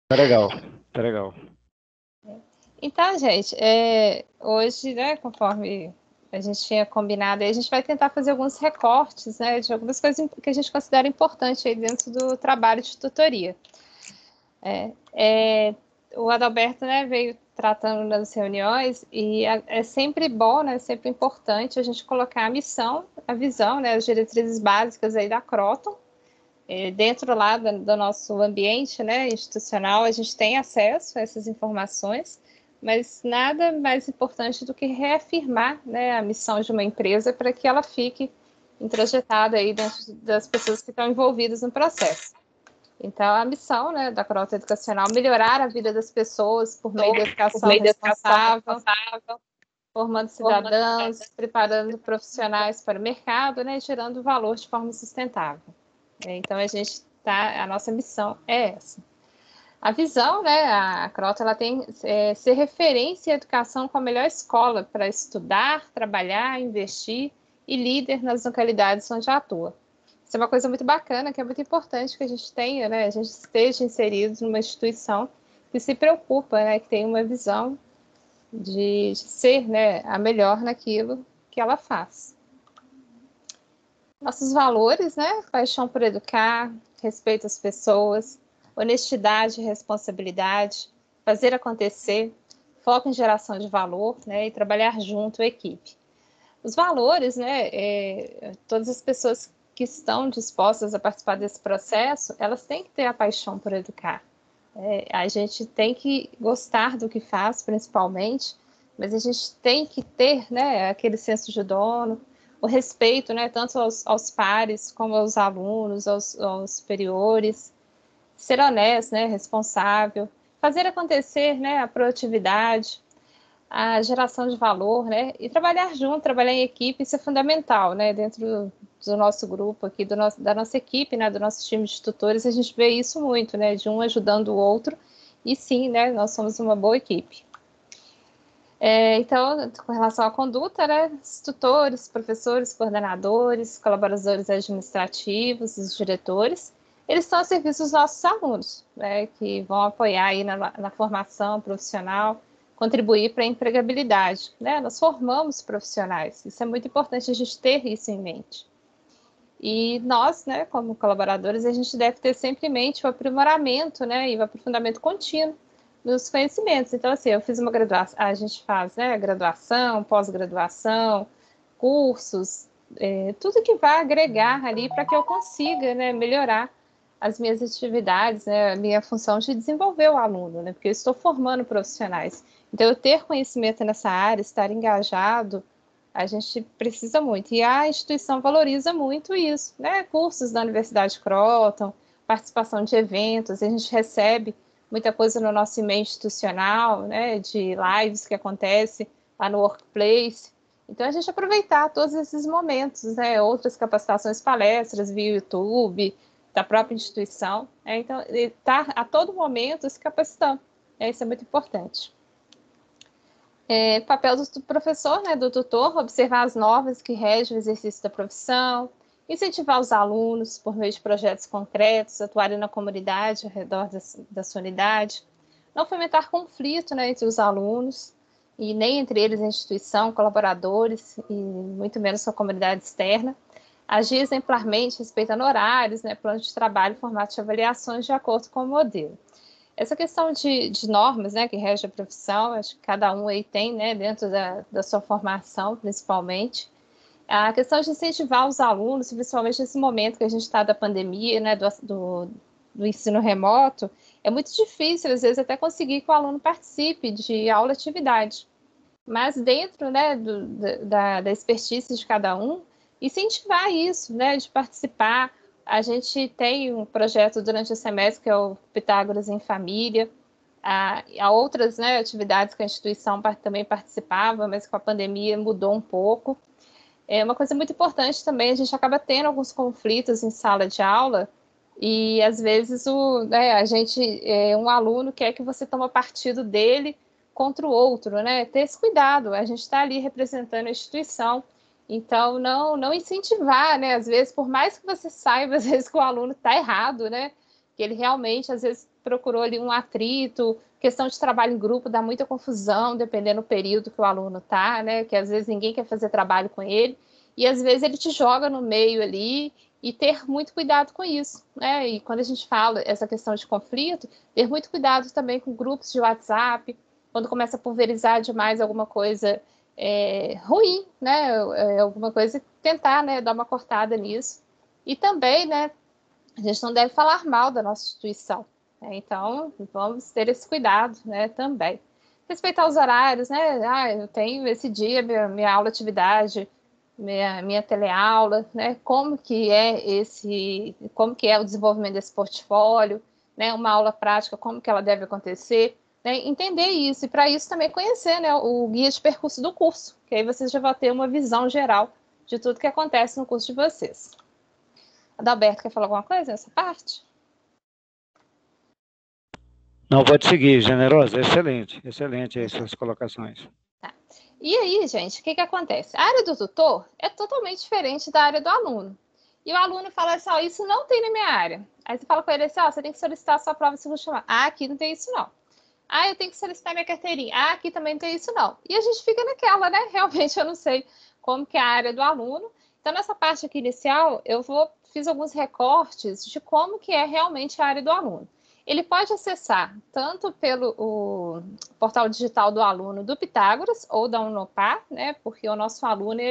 Tá legal, tá legal. Então, gente, hoje, né, conforme a gente tinha combinado, a gente vai tentar fazer alguns recortes, né, de algumas coisas que a gente considera importante aí dentro do trabalho de tutoria. O Adalberto, né, veio tratando nas reuniões e é sempre bom, né, sempre importante a gente colocar a missão, a visão, né, as diretrizes básicas aí da Croton. Dentro lá do nosso ambiente, né, institucional, a gente tem acesso a essas informações, mas nada mais importante do que reafirmar, né, a missão de uma empresa para que ela fique introjetada aí dentro das pessoas que estão envolvidas no processo. Então, a missão, né, da Crota Educacional é melhorar a vida das pessoas por meio da Por educação meio da educação responsável, responsável, formando formando cidadãos, cidadãos. preparando profissionais para o mercado, né, e gerando valor de forma sustentável. Então, a nossa missão é essa. A visão, né, a Crota, ela tem ser referência em educação com a melhor escola para estudar, trabalhar, investir e líder nas localidades onde atua. Isso é uma coisa muito bacana, que é muito importante que a gente tenha, né, a gente esteja inserido numa instituição que se preocupa, né, que tem uma visão de ser, né, a melhor naquilo que ela faz. Nossos valores, né, paixão por educar, respeito às pessoas, honestidade e responsabilidade, fazer acontecer, foco em geração de valor, né, e trabalhar junto, equipe. Os valores, né, todas as pessoas que estão dispostas a participar desse processo, elas têm que ter a paixão por educar. A gente tem que gostar do que faz, principalmente, mas a gente tem que ter, né, aquele senso de dono, o respeito, né, tanto aos pares como aos alunos, aos superiores, ser honesto, né, responsável, fazer acontecer, né, a produtividade, a geração de valor, né? E trabalhar junto, trabalhar em equipe, isso é fundamental, né? Dentro do nosso grupo aqui, da nossa equipe, né? Do nosso time de tutores, a gente vê isso muito, né? De um ajudando o outro. E sim, né? Nós somos uma boa equipe. Então, com relação à conduta, né? Os tutores, professores, coordenadores, colaboradores administrativos, os diretores, eles estão a serviço dos nossos alunos, né? Que vão apoiar aí na formação profissional, contribuir para a empregabilidade, né? Nós formamos profissionais, isso é muito importante a gente ter isso em mente. E nós, né, como colaboradores, a gente deve ter sempre em mente o aprimoramento, né, e o aprofundamento contínuo dos conhecimentos. Então, assim, eu fiz uma graduação, a gente faz, né, graduação, pós-graduação, cursos, tudo que vai agregar ali para que eu consiga, né, melhorar as minhas atividades, né, a minha função de desenvolver o aluno, né, porque eu estou formando profissionais. Então, eu ter conhecimento nessa área, estar engajado, a gente precisa muito. E a instituição valoriza muito isso, né? Cursos da Universidade Croton, participação de eventos, a gente recebe muita coisa no nosso e-mail institucional, né? De lives que acontece lá no Workplace. Então, a gente aproveitar todos esses momentos, né? Outras capacitações, palestras via YouTube, da própria instituição. Então, estar a todo momento se capacitando. Isso é muito importante. Papel do professor, né, do tutor, observar as normas que regem o exercício da profissão, incentivar os alunos por meio de projetos concretos, atuarem na comunidade ao redor da sua unidade, não fomentar conflito, né, entre os alunos e nem entre eles a instituição, colaboradores e muito menos com a comunidade externa, agir exemplarmente respeitando horários, né, planos de trabalho, formatos de avaliações de acordo com o modelo. Essa questão de normas, né, que rege a profissão, acho que cada um aí tem, né, dentro da sua formação, principalmente. A questão de incentivar os alunos, principalmente nesse momento que a gente está da pandemia, né, do ensino remoto, é muito difícil, às vezes, até conseguir que o aluno participe de aula-atividade. Mas dentro, né, da expertise de cada um, incentivar isso, né, de participar. A gente tem um projeto durante o semestre que é o Pitágoras em Família. Há outras, né, atividades que a instituição também participava, mas com a pandemia mudou um pouco. É uma coisa muito importante também, a gente acaba tendo alguns conflitos em sala de aula e às vezes um aluno quer que você tome partido dele contra o outro, né? Ter esse cuidado, a gente está ali representando a instituição, então não incentivar, né? Às vezes, por mais que você saiba, às vezes que o aluno está errado, né? que ele realmente, às vezes, procurou ali um atrito, questão de trabalho em grupo dá muita confusão, dependendo do período que o aluno está, né? Que às vezes ninguém quer fazer trabalho com ele, e às vezes ele te joga no meio ali, e ter muito cuidado com isso, né? E quando a gente fala essa questão de conflito, ter muito cuidado também com grupos de WhatsApp, quando começa a pulverizar demais alguma coisa ruim, né? Alguma coisa, tentar, né, dar uma cortada nisso. E também, né, a gente não deve falar mal da nossa instituição, né? Então, vamos ter esse cuidado, né, também. Respeitar os horários, né? Eu tenho esse dia, minha aula atividade, minha teleaula, né? Como que é o desenvolvimento desse portfólio, né? Uma aula prática, como que ela deve acontecer, né? Entender isso, e para isso também conhecer, né, o guia de percurso do curso, que aí vocês já vão ter uma visão geral de tudo que acontece no curso de vocês. Adalberto, quer falar alguma coisa nessa parte? Não, pode seguir, Generosa. Excelente as suas colocações. Tá. E aí, gente, o que acontece? A área do tutor é totalmente diferente da área do aluno. E o aluno fala assim, isso não tem na minha área. Aí você fala com ele assim, você tem que solicitar a sua prova de segundo chamado. Aqui não tem isso não. Eu tenho que solicitar minha carteirinha. Aqui também não tem isso não. E a gente fica naquela, né? Realmente eu não sei como que é a área do aluno. Então, nessa parte aqui inicial, fiz alguns recortes de como que é realmente a área do aluno. Ele pode acessar tanto pelo portal digital do aluno do Pitágoras ou da Unopar, né? Porque o nosso aluno,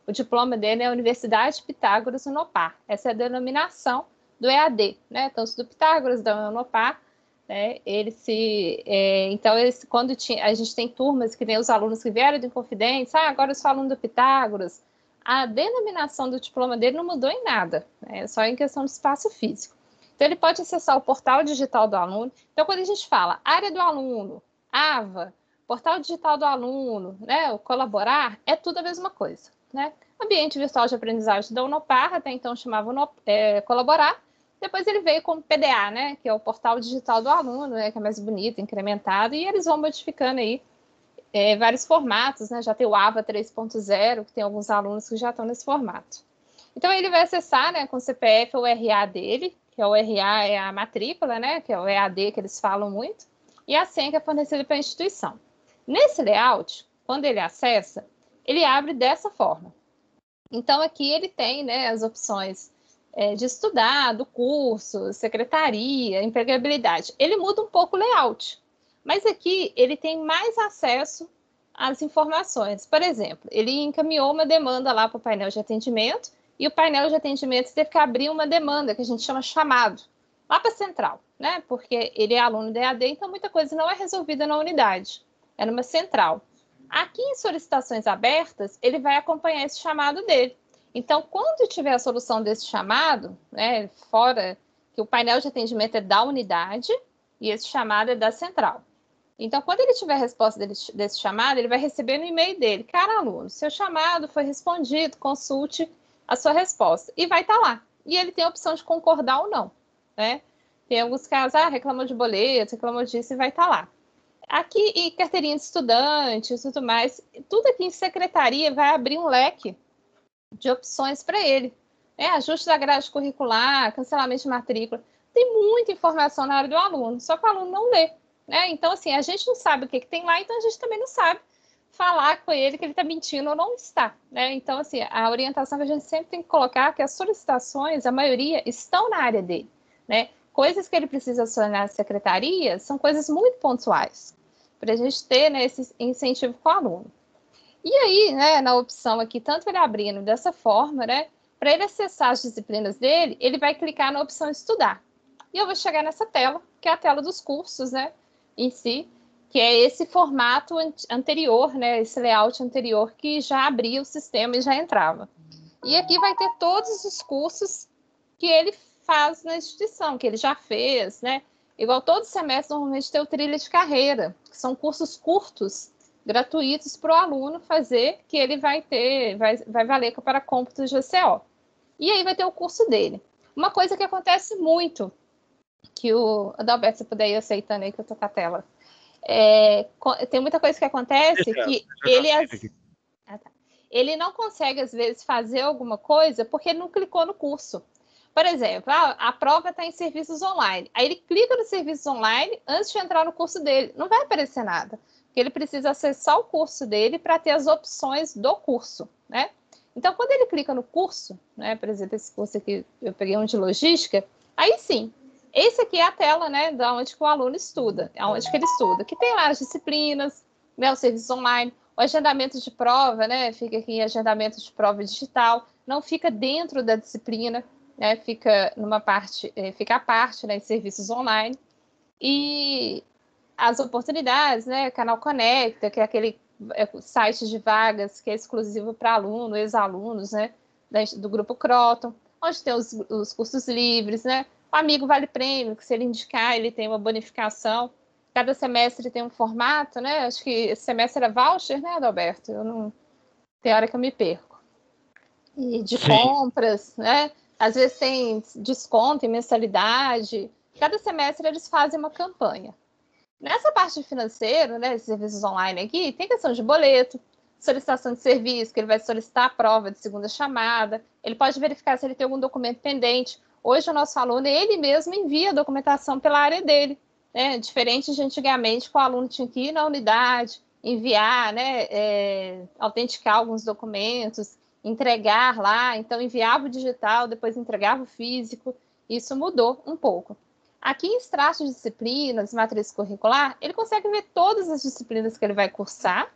o diploma dele é a Universidade Pitágoras Unopar. Essa é a denominação do EAD, né? Tanto do Pitágoras, da Unopar, né? Então, quando a gente tem turmas que tem os alunos que vieram do Inconfidentes, agora eu sou aluno do Pitágoras, a denominação do diploma dele não mudou em nada, né? Só em questão de espaço físico. Então, ele pode acessar o portal digital do aluno. Então, quando a gente fala área do aluno, AVA, portal digital do aluno, né, o colaborar, é tudo a mesma coisa, né? Ambiente virtual de aprendizagem da Unopar, até então chamava colaborar. Depois ele veio como PDA, né, que é o portal digital do aluno, né, que é mais bonito, incrementado, e eles vão modificando aí vários formatos, né? Já tem o AVA 3.0, que tem alguns alunos que já estão nesse formato. Então, ele vai acessar, né, com o CPF ou RA dele, que é o RA é a matrícula, né, que é o EAD que eles falam muito, e a senha que é fornecida pela instituição. Nesse layout, quando ele acessa, ele abre dessa forma. Então, aqui ele tem, né, as opções de estudar, do curso, secretaria, empregabilidade. Ele muda um pouco o layout, mas aqui ele tem mais acesso às informações. Por exemplo, ele encaminhou uma demanda lá para o painel de atendimento, e o painel de atendimento teve que abrir uma demanda, que a gente chama chamado, lá para a central, né? Porque ele é aluno da EAD, então muita coisa não é resolvida na unidade, é numa central. Aqui em solicitações abertas, ele vai acompanhar esse chamado dele. Então, quando tiver a solução desse chamado, né, fora que o painel de atendimento é da unidade e esse chamado é da central. Então, quando ele tiver a resposta desse chamado, ele vai receber no e-mail dele: cara aluno, seu chamado foi respondido, consulte a sua resposta. E vai estar lá. E ele tem a opção de concordar ou não, né? Tem alguns casos, reclamou de boleto, reclamou disso, e vai estar lá. Aqui, e carteirinha de estudante e tudo mais, tudo aqui em secretaria vai abrir um leque de opções para ele. Ajuste da grade curricular, cancelamento de matrícula. Tem muita informação na área do aluno, só que o aluno não lê. Então, assim, a gente não sabe o que tem lá, então a gente também não sabe falar com ele que ele está mentindo ou não está. Então, assim, a orientação que a gente sempre tem que colocar é que as solicitações, a maioria, estão na área dele. Coisas que ele precisa acionar na secretaria são coisas muito pontuais, para a gente ter, esse incentivo com o aluno. E aí, na opção aqui, tanto ele abrindo dessa forma, para ele acessar as disciplinas dele, ele vai clicar na opção estudar. E eu vou chegar nessa tela, que é a tela dos cursos, em si, que é esse formato anterior, esse layout anterior que já abria o sistema e já entrava. E aqui vai ter todos os cursos que ele faz na instituição, que ele já fez, Igual todo semestre, normalmente tem o trilha de carreira, que são cursos curtos, gratuitos para o aluno fazer, que ele vai valer para cômputo de GCO. E aí vai ter o curso dele. Uma coisa que acontece muito, que o Adalberto, se puder ir aceitando aí que eu tô com a tela, tem muita coisa que acontece que ele não consegue, às vezes, fazer alguma coisa porque ele não clicou no curso. Por exemplo, a prova está em serviços online. Aí ele clica no serviços online antes de entrar no curso dele. Não vai aparecer nada, porque ele precisa acessar o curso dele para ter as opções do curso, né? Então, quando ele clica no curso, né, por exemplo, esse curso aqui, eu peguei um de logística, aí sim, esse aqui é a tela, né, da onde que o aluno estuda, aonde que ele estuda, que tem lá as disciplinas, né, o serviço online, o agendamento de prova, né, fica aqui em agendamento de prova digital, não fica dentro da disciplina, né, fica numa parte, fica à parte, né, em serviços online, e as oportunidades, né, Canal Conecta, que é aquele site de vagas que é exclusivo para aluno, ex-alunos, né, do Grupo Croton, onde tem os cursos livres, né, o Amigo Vale Prêmio, que se ele indicar, ele tem uma bonificação, cada semestre tem um formato, né, acho que esse semestre era voucher, né, Adalberto? Tem hora que eu me perco. E de Sim. compras, né, às vezes tem desconto em mensalidade, cada semestre eles fazem uma campanha. Nessa parte financeira, né, serviços online aqui, tem questão de boleto, solicitação de serviço, que ele vai solicitar a prova de segunda chamada, ele pode verificar se ele tem algum documento pendente. Hoje o nosso aluno, ele mesmo envia a documentação pela área dele, né, diferente de antigamente, que o aluno tinha que ir na unidade, enviar, né, autenticar alguns documentos, entregar lá, então enviava o digital, depois entregava o físico, isso mudou um pouco. Aqui em extrato de disciplinas, matriz curricular, ele consegue ver todas as disciplinas que ele vai cursar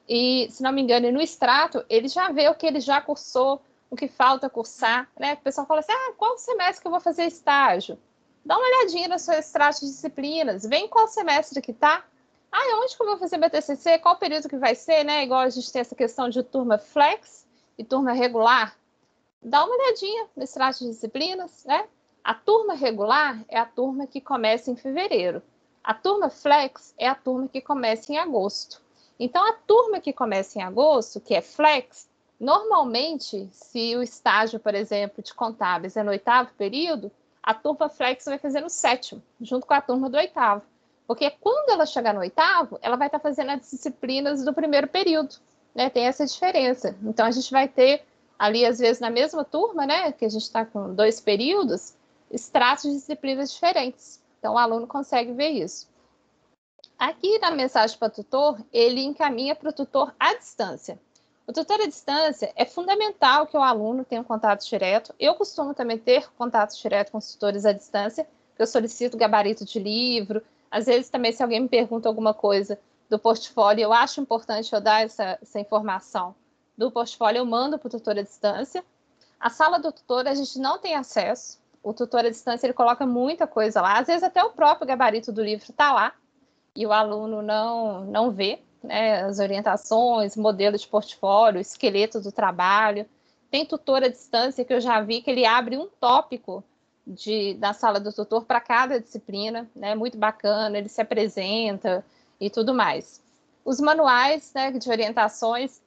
e, se não me engano, no extrato, ele já vê o que ele já cursou, o que falta cursar, né? O pessoal fala assim, qual semestre que eu vou fazer estágio? Dá uma olhadinha no seu extrato de disciplinas, vê em qual semestre que tá. Onde que eu vou fazer meu TCC? Qual período que vai ser, né? Igual a gente tem essa questão de turma flex e turma regular. Dá uma olhadinha no extrato de disciplinas, né? A turma regular é a turma que começa em fevereiro. A turma flex é a turma que começa em agosto. Então, a turma que começa em agosto, que é flex, normalmente, se o estágio, por exemplo, de contábeis é no 8º período, a turma flex vai fazer no 7º, junto com a turma do 8º. Porque quando ela chegar no 8º, ela vai estar fazendo as disciplinas do primeiro período, né? Tem essa diferença. Então, a gente vai ter ali, às vezes, na mesma turma, né, que a gente está com 2 períodos, extratos de disciplinas diferentes. Então, o aluno consegue ver isso. Aqui na mensagem para o tutor, ele encaminha para o tutor à distância. O tutor à distância é fundamental que o aluno tenha um contato direto. Eu costumo também ter contato direto com os tutores à distância, eu solicito gabarito de livro. Às vezes também, se alguém me pergunta alguma coisa do portfólio, eu acho importante eu dar essa informação do portfólio, eu mando para o tutor à distância. A sala do tutor a gente não tem acesso. O tutor à distância ele coloca muita coisa lá. Às vezes até o próprio gabarito do livro está lá e o aluno não vê, né, as orientações, modelo de portfólio, esqueleto do trabalho. Tem tutor à distância que eu já vi que ele abre um tópico da sala do tutor para cada disciplina, né, muito bacana, ele se apresenta e tudo mais. Os manuais, né, de orientações,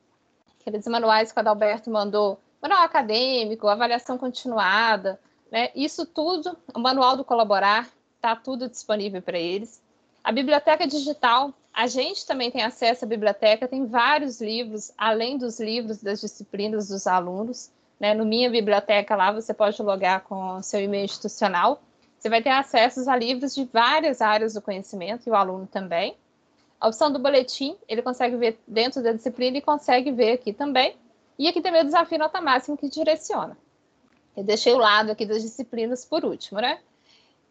aqueles manuais que o Adalberto mandou, manual acadêmico, avaliação continuada, né, isso tudo, o manual do colaborar, está tudo disponível para eles. A biblioteca digital, a gente também tem acesso à biblioteca, tem vários livros, além dos livros das disciplinas dos alunos, né? No Minha Biblioteca lá, você pode logar com seu e-mail institucional, você vai ter acesso a livros de várias áreas do conhecimento, e o aluno também. A opção do boletim, ele consegue ver dentro da disciplina e consegue ver aqui também. E aqui também o desafio nota máxima que direciona. Eu deixei o lado aqui das disciplinas por último, né?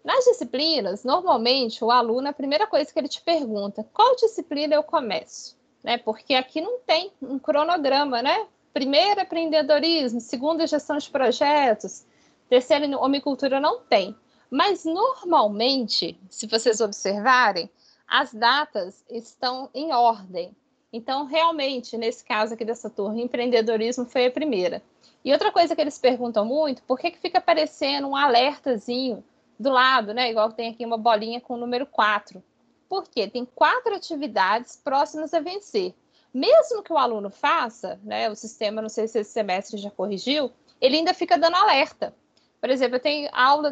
Nas disciplinas, normalmente, o aluno, a primeira coisa que ele te pergunta, qual disciplina eu começo? Né? Porque aqui não tem um cronograma, né? Primeiro, empreendedorismo, segunda, gestão de projetos, terceiro, homicultura, não tem. Mas, normalmente, se vocês observarem, as datas estão em ordem. Então, realmente, nesse caso aqui dessa turma, empreendedorismo foi a primeira. E outra coisa que eles perguntam muito, por que fica aparecendo um alertazinho do lado, né? Igual tem aqui uma bolinha com o número 4. Por quê? Tem 4 atividades próximas a vencer. Mesmo que o aluno faça, né? O sistema, não sei se esse semestre já corrigiu, ele ainda fica dando alerta. Por exemplo, eu tenho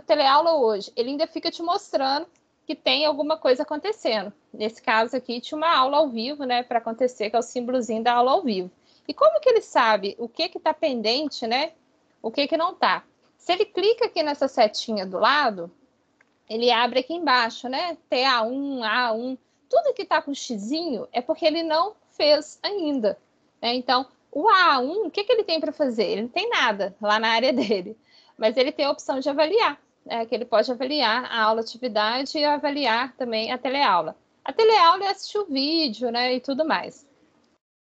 teleaula hoje, ele ainda fica te mostrando que tem alguma coisa acontecendo. Nesse caso aqui, tinha uma aula ao vivo, né? Para acontecer, que é o símbolozinho da aula ao vivo. E como que ele sabe o que está pendente, né? O que não está? Se ele clica aqui nessa setinha do lado, ele abre aqui embaixo, né? TA1, A1, tudo que está com xizinho é porque ele não fez ainda, né? Então, o A1, o que ele tem para fazer? Ele não tem nada lá na área dele, mas ele tem a opção de avaliar, né? Que ele pode avaliar a aula-atividade e avaliar também a teleaula. A teleaula é assistir o vídeo, né? E tudo mais.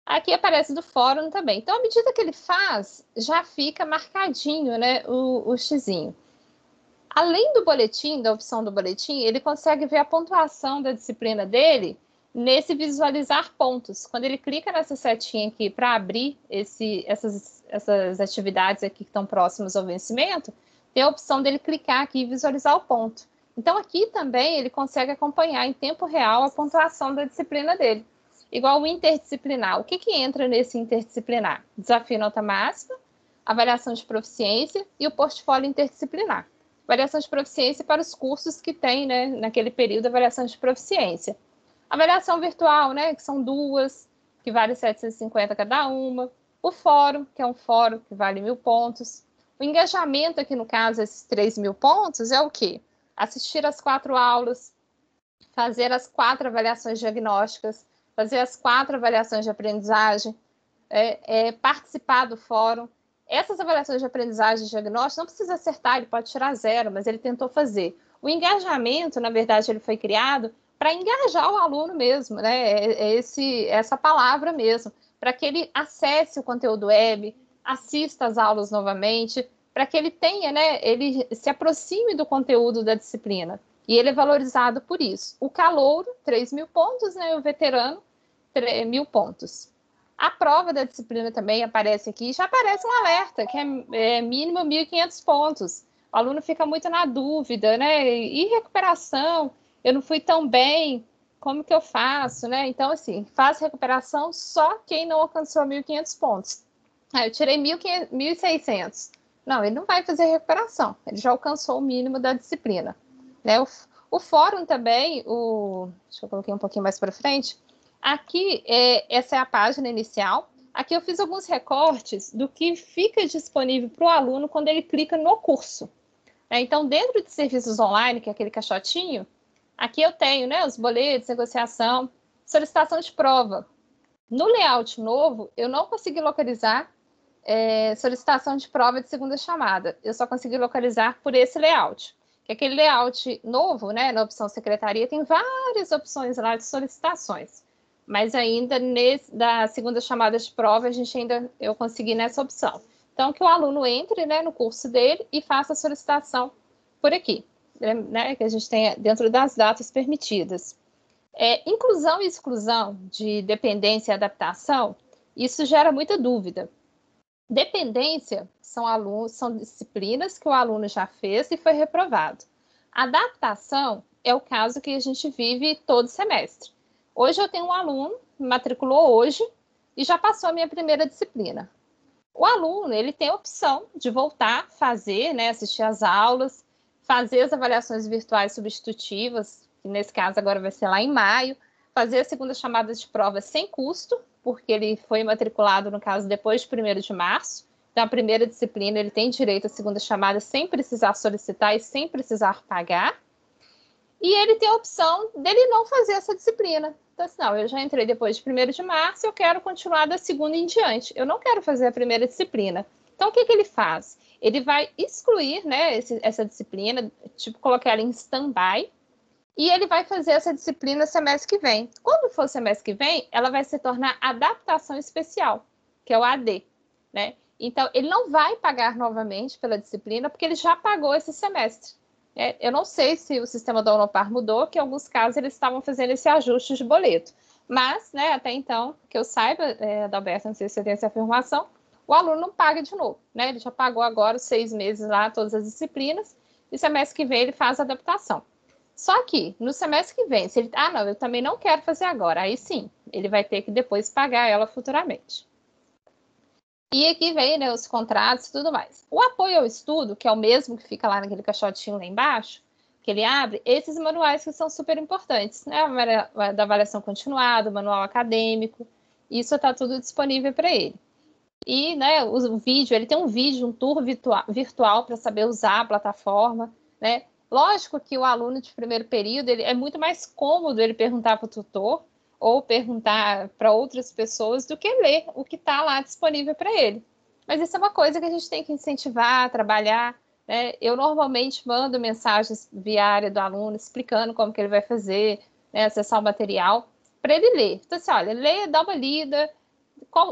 Aqui aparece do fórum também. Então, à medida que ele faz, já fica marcadinho, né? O xizinho. Além do boletim, da opção do boletim, ele consegue ver a pontuação da disciplina dele nesse visualizar pontos. Quando ele clica nessa setinha aqui para abrir essas atividades aqui que estão próximas ao vencimento, tem a opção dele clicar aqui e visualizar o ponto. Então, aqui também ele consegue acompanhar em tempo real a pontuação da disciplina dele. Igual o interdisciplinar. O que entra nesse interdisciplinar? Desafio nota máxima, avaliação de proficiência e o portfólio interdisciplinar. Avaliação de proficiência para os cursos que tem, né, naquele período, avaliação de proficiência. Avaliação virtual, né, que são 2, que vale 750 cada uma. O fórum, que é um fórum que vale 1.000 pontos. O engajamento aqui, no caso, esses 3.000 pontos, é o quê? Assistir as 4 aulas, fazer as 4 avaliações diagnósticas, fazer as 4 avaliações de aprendizagem, participar do fórum. Essas avaliações de aprendizagem e diagnóstico não precisa acertar, ele pode tirar 0, mas ele tentou fazer. O engajamento, na verdade, ele foi criado para engajar o aluno mesmo, né? Essa palavra mesmo, para que ele acesse o conteúdo web, assista às aulas novamente, para que ele tenha, né? Ele se aproxime do conteúdo da disciplina. E ele é valorizado por isso. O calouro, 3.000 pontos, né? O veterano, 1.000 pontos. A prova da disciplina também aparece aqui, já aparece um alerta, que é mínimo 1.500 pontos. O aluno fica muito na dúvida, né? E recuperação? Eu não fui tão bem, como que eu faço, né? Então, assim, faz recuperação só quem não alcançou 1.500 pontos. Eu tirei 1.600. Não, ele não vai fazer recuperação, ele já alcançou o mínimo da disciplina. Né? O fórum também, deixa eu colocar um pouquinho mais para frente. Aqui, essa é a página inicial. Aqui eu fiz alguns recortes do que fica disponível para o aluno quando ele clica no curso. Então, dentro de serviços online, que é aquele caixotinho, aqui eu tenho, né, os boletos, negociação, solicitação de prova. No layout novo, eu não consegui localizar solicitação de prova de segunda chamada. Eu só consegui localizar por esse layout. Que aquele layout novo, né, na opção secretaria, tem várias opções lá de solicitações. Mas ainda da segunda chamada de prova, eu consegui nessa opção. Então, que o aluno entre, né, no curso dele e faça a solicitação por aqui, né, que a gente tenha dentro das datas permitidas. Inclusão e exclusão de dependência e adaptação, isso gera muita dúvida. Dependência são disciplinas que o aluno já fez e foi reprovado. Adaptação é o caso que a gente vive todo semestre. Hoje eu tenho um aluno, matriculou hoje e já passou a minha primeira disciplina. O aluno, ele tem a opção de voltar, fazer, né, assistir às aulas, fazer as avaliações virtuais substitutivas, que nesse caso agora vai ser lá em maio, fazer a segunda chamada de prova sem custo, porque ele foi matriculado, no caso, depois de 1º de março. Então, a primeira disciplina, ele tem direito à segunda chamada sem precisar solicitar e sem precisar pagar. E ele tem a opção dele não fazer essa disciplina. Então, assim, não, eu já entrei depois de 1º de março, eu quero continuar da segunda em diante. Eu não quero fazer a primeira disciplina. Então, o que ele faz? Ele vai excluir, né, essa disciplina, tipo, colocar ela em stand-by, e ele vai fazer essa disciplina semestre que vem. Quando for semestre que vem, ela vai se tornar adaptação especial, que é o AD, né? Então, ele não vai pagar novamente pela disciplina, porque ele já pagou esse semestre. Eu não sei se o sistema da Unopar mudou, que em alguns casos eles estavam fazendo esse ajuste de boleto. Mas, né, até então, que eu saiba, Adalberto, não sei se você tem essa afirmação, o aluno não paga de novo, né? Ele já pagou agora os 6 meses lá, todas as disciplinas, e semestre que vem ele faz a adaptação. Só que, no semestre que vem, se ele... não, eu também não quero fazer agora. Aí sim, ele vai ter que depois pagar ela futuramente. E aqui vem, né, os contratos e tudo mais. O apoio ao estudo, que é o mesmo que fica lá naquele caixotinho lá embaixo, que ele abre, esses manuais que são super importantes, né? Da avaliação continuada, o manual acadêmico, isso está tudo disponível para ele. E, né, o vídeo, ele tem um vídeo, um tour virtual para saber usar a plataforma, né? Lógico que o aluno de primeiro período, ele é muito mais cômodo ele perguntar para o tutor ou perguntar para outras pessoas do que ler o que está lá disponível para ele. Mas isso é uma coisa que a gente tem que incentivar, trabalhar, né? Eu normalmente mando mensagens via área do aluno explicando como que ele vai fazer, né, acessar o material para ele ler. Então, assim, olha, lê, dá uma lida,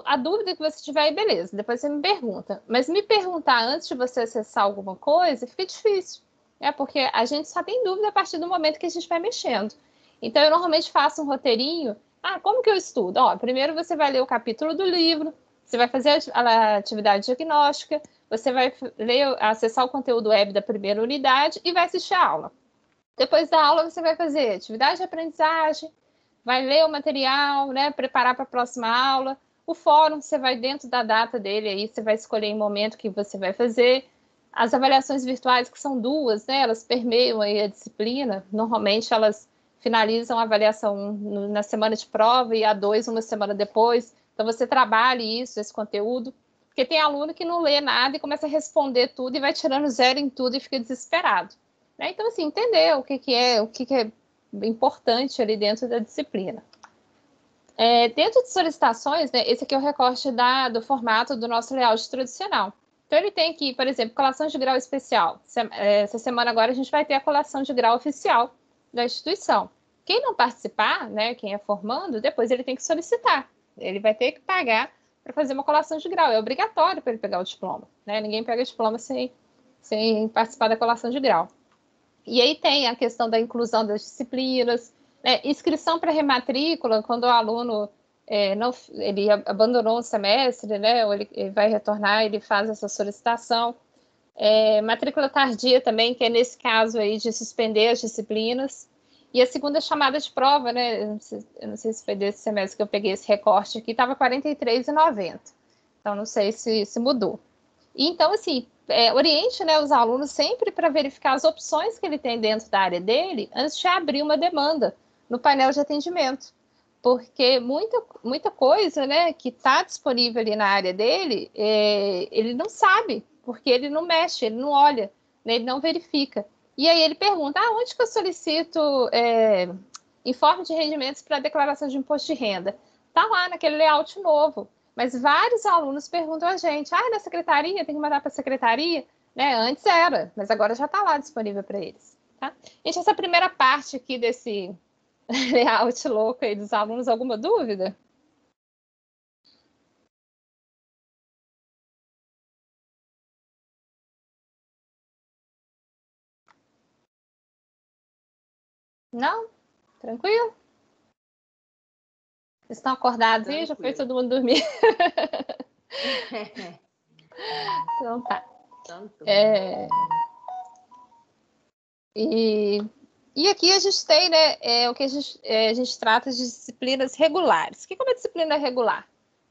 a dúvida que você tiver aí, beleza, depois você me pergunta. Mas me perguntar antes de você acessar alguma coisa fica difícil, né? Porque a gente só tem dúvida a partir do momento que a gente vai mexendo. Então, eu normalmente faço um roteirinho. Ah, como que eu estudo? Ó, primeiro você vai ler o capítulo do livro, você vai fazer a atividade diagnóstica, você vai ler, acessar o conteúdo web da primeira unidade e vai assistir a aula. Depois da aula, você vai fazer atividade de aprendizagem, vai ler o material, né, preparar para a próxima aula. O fórum, você vai dentro da data dele, aí você vai escolher o momento que você vai fazer. As avaliações virtuais, que são duas, né, elas permeiam aí a disciplina. Normalmente, elas finalizam a avaliação na semana de prova e a 2 uma semana depois. Então, você trabalha isso, esse conteúdo. Porque tem aluno que não lê nada e começa a responder tudo e vai tirando zero em tudo e fica desesperado. Né? Então, assim, entender o que é importante ali dentro da disciplina. Dentro de solicitações, né, esse aqui é o recorte do formato do nosso layout tradicional. Então, ele tem aqui, por exemplo, colação de grau especial. Essa semana agora a gente vai ter a colação de grau oficial da instituição. Quem não participar, né, quem é formando, depois ele tem que solicitar. Ele vai ter que pagar para fazer uma colação de grau. É obrigatório para ele pegar o diploma. Né? Ninguém pega diploma sem participar da colação de grau. E aí tem a questão da inclusão das disciplinas, né? Inscrição para rematrícula, quando o aluno ele abandonou o semestre, né? Ou ele vai retornar, ele faz essa solicitação. Matrícula tardia também, que é nesse caso aí de suspender as disciplinas. E a segunda chamada de prova, né? Eu não sei se foi desse semestre que eu peguei esse recorte aqui, estava R$ 43,90. Então, não sei se mudou. E, então, assim, oriente, né, os alunos sempre para verificar as opções que ele tem dentro da área dele antes de abrir uma demanda no painel de atendimento. Porque muita coisa, né, que está disponível ali na área dele, ele não sabe, porque ele não mexe, ele não olha, né, ele não verifica. E aí ele pergunta, onde que eu solicito informe de rendimentos para declaração de imposto de renda? Está lá naquele layout novo. Mas vários alunos perguntam a gente, na secretaria, tem que mandar para a secretaria? Né? Antes era, mas agora já está lá disponível para eles. Tá? Gente, essa primeira parte aqui desse layout louco aí dos alunos, alguma dúvida? Não? Tranquilo? Estão acordados aí? Já foi todo mundo dormir? Então tá. E aqui a gente tem, né, o que a gente trata de disciplinas regulares. O que é uma disciplina regular?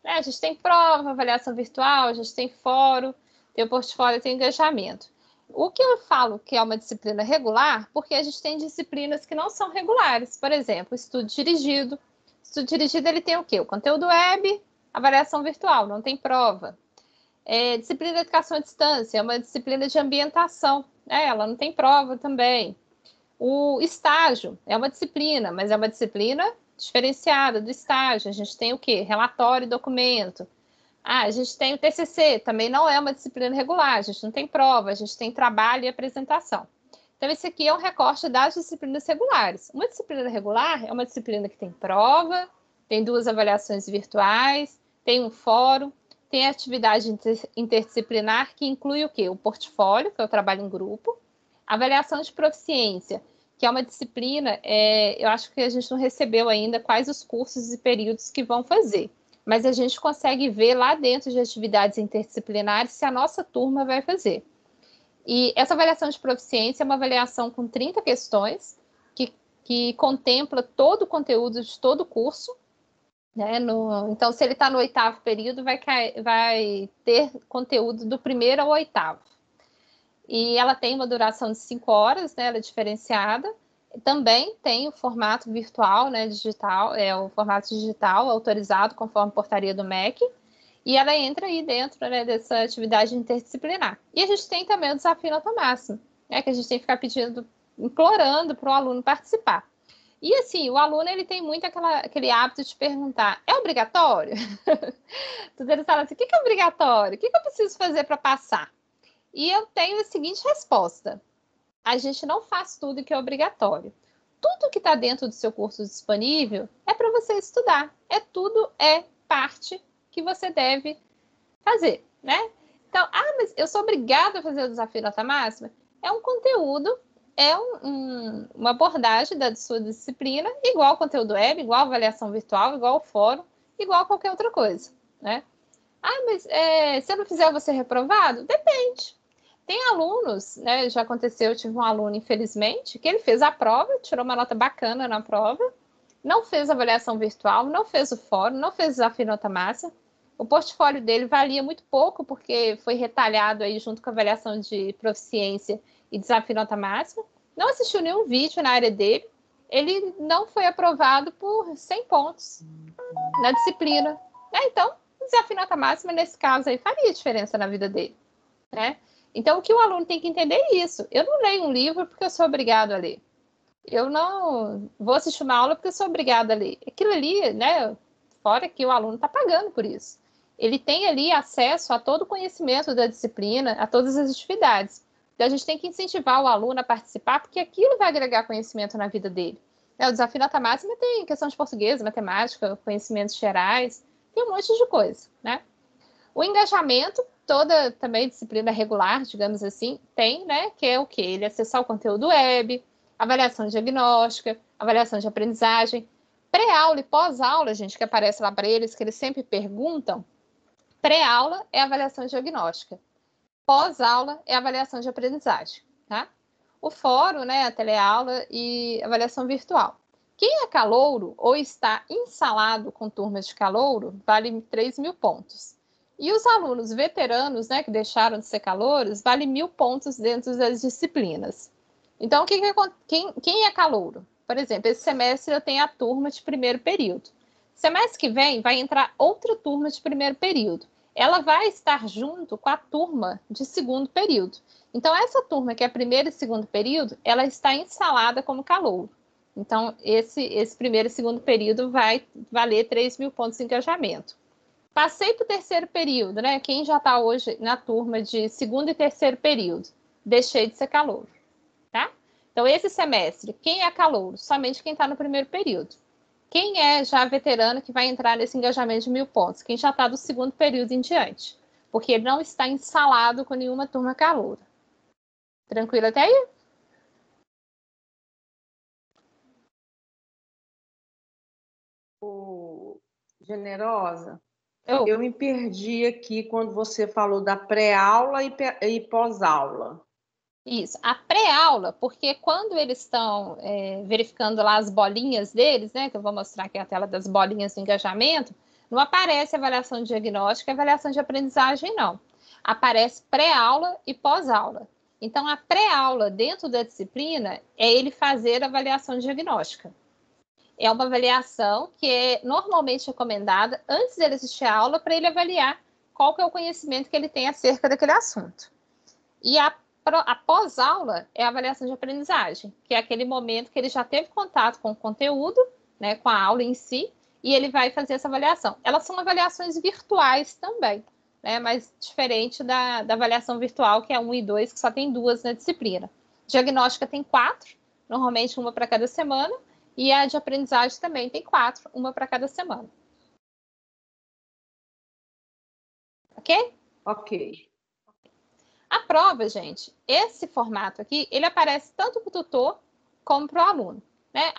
A gente tem prova, avaliação virtual, a gente tem fórum, tem o portfólio, tem engajamento. O que eu falo que é uma disciplina regular, porque a gente tem disciplinas que não são regulares. Por exemplo, estudo dirigido. Estudo dirigido, ele tem o quê? O conteúdo web, avaliação virtual, não tem prova. Disciplina de educação à distância, é uma disciplina de ambientação, né? Ela não tem prova também. O estágio é uma disciplina, mas é uma disciplina diferenciada do estágio. A gente tem o quê? Relatório e documento. A gente tem o TCC, também não é uma disciplina regular, a gente não tem prova, a gente tem trabalho e apresentação. Então, esse aqui é um recorte das disciplinas regulares. Uma disciplina regular é uma disciplina que tem prova, tem 2 avaliações virtuais, tem um fórum, tem atividade interdisciplinar, que inclui o quê? O portfólio, que é o trabalho em grupo, avaliação de proficiência, que é uma disciplina, eu acho que a gente não recebeu ainda quais os cursos e períodos que vão fazer, mas a gente consegue ver lá dentro de atividades interdisciplinares se a nossa turma vai fazer. E essa avaliação de proficiência é uma avaliação com 30 questões, que contempla todo o conteúdo de todo o curso, né? Então, se ele está no 8º período, vai ter conteúdo do 1º ao 8º. E ela tem uma duração de 5 horas, né? Ela é diferenciada. Também tem o formato virtual, né? Digital, o formato digital autorizado conforme portaria do MEC. E ela entra aí dentro, né, dessa atividade interdisciplinar. E a gente tem também o desafio nota máxima, né, que a gente tem que ficar pedindo, implorando para o aluno participar. E assim, o aluno ele tem muito aquele hábito de perguntar: é obrigatório? Tudo ele fala assim: o que é obrigatório? O que eu preciso fazer para passar? E eu tenho a seguinte resposta: a gente não faz tudo que é obrigatório. Tudo que está dentro do seu curso disponível é para você estudar. Tudo é parte que você deve fazer, né? Então, mas eu sou obrigada a fazer o desafio nota máxima? É um conteúdo, é uma abordagem da sua disciplina, igual ao conteúdo web, igual a avaliação virtual, igual ao fórum, igual a qualquer outra coisa, né? Mas se eu não fizer, eu vou ser reprovado? Depende. Tem alunos, né? Já aconteceu, eu tive um aluno, infelizmente, que ele fez a prova, tirou uma nota bacana na prova, não fez avaliação virtual, não fez o fórum, não fez o desafio nota máxima. O portfólio dele valia muito pouco, porque foi retalhado aí junto com a avaliação de proficiência e desafio nota máxima. Não assistiu nenhum vídeo na área dele. Ele não foi aprovado por 100 pontos na disciplina. Então, o desafio nota máxima, nesse caso aí, faria diferença na vida dele, né? Então, o que o aluno tem que entender é isso. Eu não leio um livro porque eu sou obrigado a ler. Eu não vou assistir uma aula porque eu sou obrigada a ler. Aquilo ali, né? Fora que o aluno está pagando por isso. Ele tem ali acesso a todo o conhecimento da disciplina, a todas as atividades. Então, a gente tem que incentivar o aluno a participar, porque aquilo vai agregar conhecimento na vida dele. O desafio nota máxima tem questão de português, matemática, conhecimentos gerais, tem um monte de coisa, né? O engajamento, toda também disciplina regular, digamos assim, tem, né? Que é o quê? Ele acessar o conteúdo web, avaliação diagnóstica, avaliação de aprendizagem, pré-aula e pós-aula, gente, que aparece lá para eles, que eles sempre perguntam. Pré-aula é avaliação diagnóstica, pós-aula é avaliação de aprendizagem, tá? O fórum, né, a teleaula e avaliação virtual. Quem é calouro ou está ensalado com turmas de calouro, vale 3.000 pontos. E os alunos veteranos, né, que deixaram de ser calouros, vale 1.000 pontos dentro das disciplinas. Então, quem é calouro? Por exemplo, esse semestre eu tenho a turma de primeiro período. Semestre que vem vai entrar outra turma de primeiro período. Ela vai estar junto com a turma de segundo período. Então, essa turma que é primeiro e segundo período, ela está ensalada como calouro. Então, esse primeiro e segundo período vai valer 3.000 pontos de engajamento. Passei para o terceiro período, né? Quem já está hoje na turma de segundo e terceiro período, deixei de ser calouro, tá? Então, esse semestre, quem é calouro? Somente quem está no primeiro período. Quem é já veterano que vai entrar nesse engajamento de 1.000 pontos? Quem já está do segundo período em diante. Porque ele não está ensalado com nenhuma turma caloura. Tranquilo até aí? Generosa, eu me perdi aqui quando você falou da pré-aula e pós-aula. Isso, a pré-aula, porque quando eles estão verificando lá as bolinhas deles, né, que eu vou mostrar aqui a tela das bolinhas de engajamento, não aparece avaliação diagnóstica e avaliação de aprendizagem, não. Aparece pré-aula e pós-aula. Então, a pré-aula dentro da disciplina é ele fazer a avaliação diagnóstica. É uma avaliação que é normalmente recomendada antes dele assistir a aula para ele avaliar qual que é o conhecimento que ele tem acerca daquele assunto. E a pós-aula é a avaliação de aprendizagem, que é aquele momento que ele já teve contato com o conteúdo, né, com a aula em si, e ele vai fazer essa avaliação. Elas são avaliações virtuais também, né, mas diferente da avaliação virtual, que é 1 e 2, que só tem 2 na disciplina. Diagnóstica tem 4, normalmente uma para cada semana, e a de aprendizagem também tem 4, uma para cada semana. Ok? Ok. A prova, gente, esse formato aqui, ele aparece tanto para o tutor como para o aluno, né?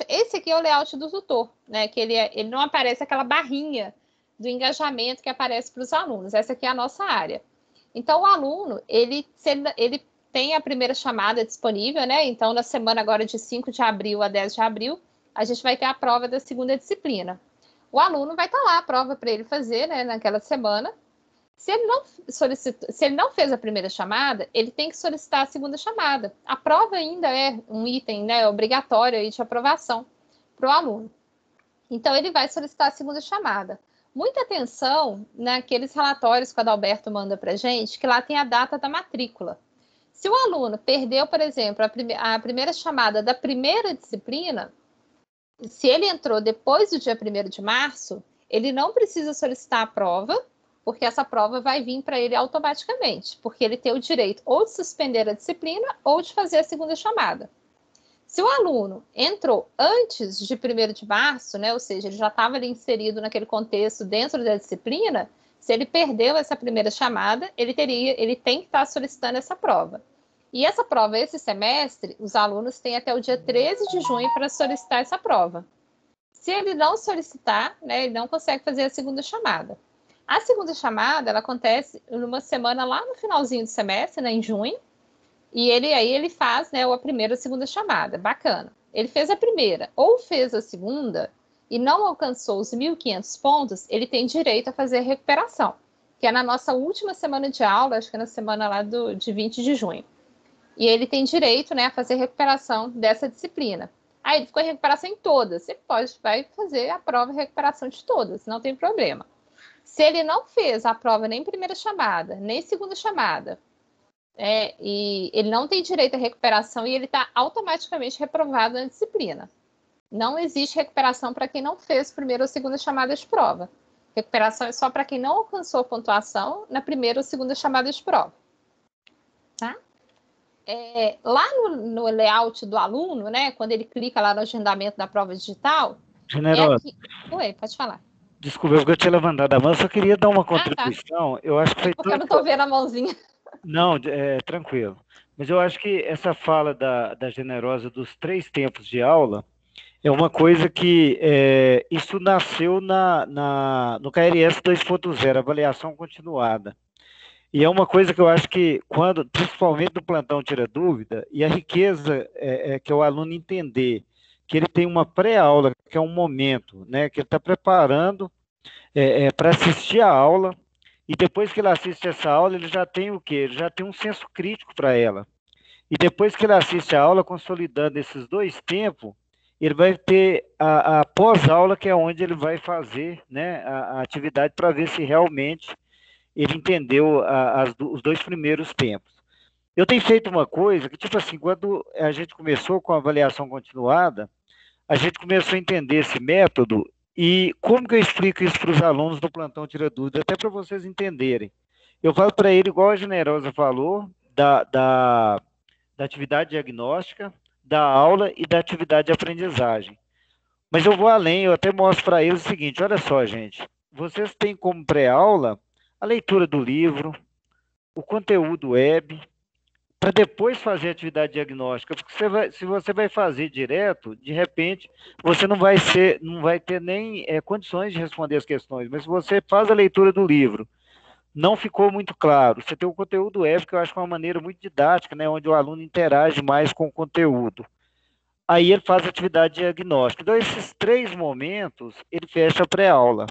Esse aqui é o layout do tutor, né? Que ele não aparece aquela barrinha do engajamento que aparece para os alunos. Essa aqui é a nossa área. Então, o aluno, ele tem a primeira chamada disponível, né? Então, na semana agora de 5 de abril a 10 de abril, a gente vai ter a prova da segunda disciplina. O aluno vai estar lá a prova para ele fazer, né? Naquela semana. Se ele não fez a primeira chamada, ele tem que solicitar a segunda chamada. A prova ainda é um item, né, obrigatório aí de aprovação para o aluno. Então, ele vai solicitar a segunda chamada. muita atenção naqueles relatórios que o Adalberto manda para a gente, que lá tem a data da matrícula. Se o aluno perdeu, por exemplo, a primeira chamada da primeira disciplina, se ele entrou depois do dia 1º de março, ele não precisa solicitar a prova, porque essa prova vai vir para ele automaticamente, porque ele tem o direito ou de suspender a disciplina ou de fazer a segunda chamada. Se o aluno entrou antes de 1º de março, né, ou seja, ele já estava ali inserido naquele contexto dentro da disciplina, se ele perdeu essa primeira chamada, ele tem que estar solicitando essa prova. E essa prova, esse semestre, os alunos têm até o dia 13 de junho para solicitar essa prova. Se ele não solicitar, né, ele não consegue fazer a segunda chamada. A segunda chamada, ela acontece numa semana lá no finalzinho do semestre, né, em junho, e ele faz, né, a primeira e a segunda chamada. Bacana. Ele fez a primeira ou fez a segunda e não alcançou os 1.500 pontos, ele tem direito a fazer a recuperação, que é na nossa última semana de aula, acho que é na semana lá de 20 de junho. E ele tem direito, né, a fazer recuperação dessa disciplina. Aí ele ficou em recuperação em todas. Você vai fazer a prova de recuperação de todas, não tem problema. Se ele não fez a prova nem primeira chamada, nem segunda chamada, e ele não tem direito à recuperação e ele está automaticamente reprovado na disciplina. Não existe recuperação para quem não fez primeira ou segunda chamada de prova. Recuperação é só para quem não alcançou a pontuação na primeira ou segunda chamada de prova. Tá? Lá no layout do aluno, né, quando ele clica lá no agendamento da prova digital... Generosa. Oi, pode falar. Desculpa, eu tinha levantado a mão, só queria dar uma contribuição. Tá. Eu acho que foi porque eu não estou vendo a mãozinha. Não, tranquilo. Mas eu acho que essa fala da Generosa dos 3 tempos de aula é uma coisa que isso nasceu no KRS 2.0, avaliação continuada. E é uma coisa que eu acho que, principalmente no plantão tira dúvida, e a riqueza que é o aluno entender que ele tem uma pré-aula, que é um momento, né, que ele está preparando para assistir a aula, e depois que ele assiste essa aula, ele já tem o quê? Ele já tem um senso crítico para ela. E depois que ele assiste a aula, consolidando esses 2 tempos, ele vai ter a pós-aula, que é onde ele vai fazer, né, a atividade para ver se realmente ele entendeu os 2 primeiros tempos. Eu tenho feito uma coisa que, tipo assim, quando a gente começou com a avaliação continuada, a gente começou a entender esse método e como que eu explico isso para os alunos do plantão tira dúvida, até para vocês entenderem. Eu falo para ele, igual a Generosa falou, da atividade diagnóstica, da aula e da atividade de aprendizagem. Mas eu vou além, eu até mostro para eles o seguinte, olha só, gente, vocês têm como pré-aula a leitura do livro, o conteúdo web, para depois fazer a atividade diagnóstica, porque se você vai fazer direto, de repente, você não vai ter nem condições de responder as questões, mas se você faz a leitura do livro, não ficou muito claro, você tem o conteúdo web, que eu acho que é uma maneira muito didática, né, onde o aluno interage mais com o conteúdo. Aí ele faz a atividade diagnóstica. Então, esses 3 momentos, ele fecha a pré-aula.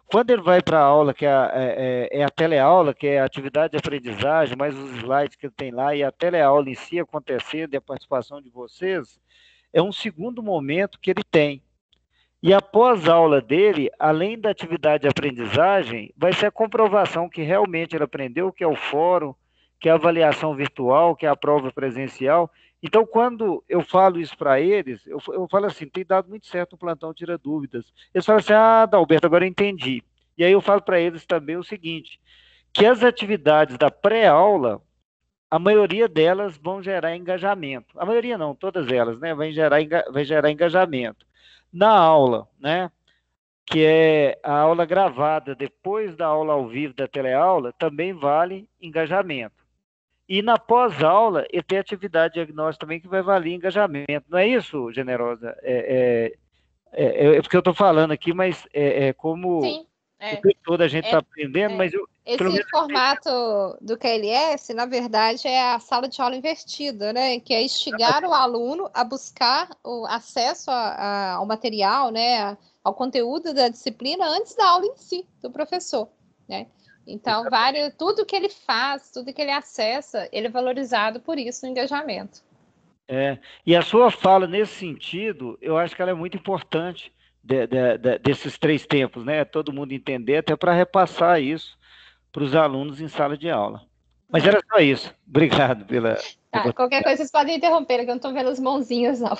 Quando ele vai para a aula, que é a teleaula, que é a atividade de aprendizagem, mais os slides que ele tem lá, e a teleaula em si acontecendo, e a participação de vocês, é um segundo momento que ele tem. E após a aula dele, além da atividade de aprendizagem, vai ser a comprovação que realmente ele aprendeu, que é o fórum, que é a avaliação virtual, que é a prova presencial. Então, quando eu falo isso para eles, eu falo assim, tem dado muito certo o plantão tira dúvidas. Eles falam assim, Adalberto, agora eu entendi. E aí eu falo para eles também o seguinte, que as atividades da pré-aula, a maioria delas vão gerar engajamento. A maioria não, todas elas, né? Vai gerar engajamento. Na aula, né? Que é a aula gravada depois da aula ao vivo da teleaula, também vale engajamento. E na pós-aula, ele tem atividade diagnóstica também que vai valer engajamento. Não é isso, Generosa? É porque eu estou falando aqui, mas como Sim, o tempo todo a gente está aprendendo, mas esse formato do KLS, na verdade, é a sala de aula invertida, né? Que é instigar o aluno a buscar o acesso ao material, né? Ao conteúdo da disciplina antes da aula em si, do professor, né? Então, tudo que ele faz, tudo que ele acessa, ele é valorizado por isso no engajamento. E a sua fala nesse sentido, eu acho que ela é muito importante, desses 3 tempos, né? Todo mundo entender, até para repassar isso para os alunos em sala de aula. Mas era só isso. Obrigado pela... Tá, qualquer coisa vocês podem interromper, que eu não estou vendo as mãozinhas, não.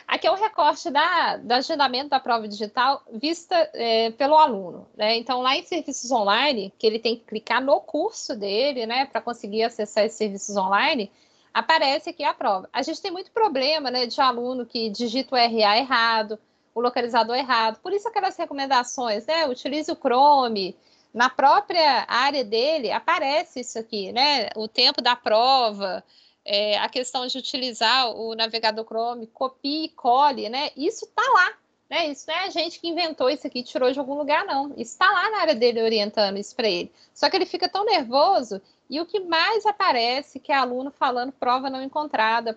Aqui é um recorte do agendamento da prova digital vista pelo aluno, né? Então, lá em serviços online, que ele tem que clicar no curso dele, né, para conseguir acessar esses serviços online, aparece aqui a prova. A gente tem muito problema, né, de aluno que digita o RA errado, o localizador errado. Por isso, aquelas recomendações, né? Utilize o Chrome. Na própria área dele, aparece isso aqui, né? O tempo da prova, a questão de utilizar o navegador Chrome, copie e cole, né? Isso está lá, né? Isso não é a gente que inventou isso aqui, tirou de algum lugar, não. Isso está lá na área dele, orientando isso para ele. Só que ele fica tão nervoso, e o que mais aparece que é aluno falando prova não encontrada,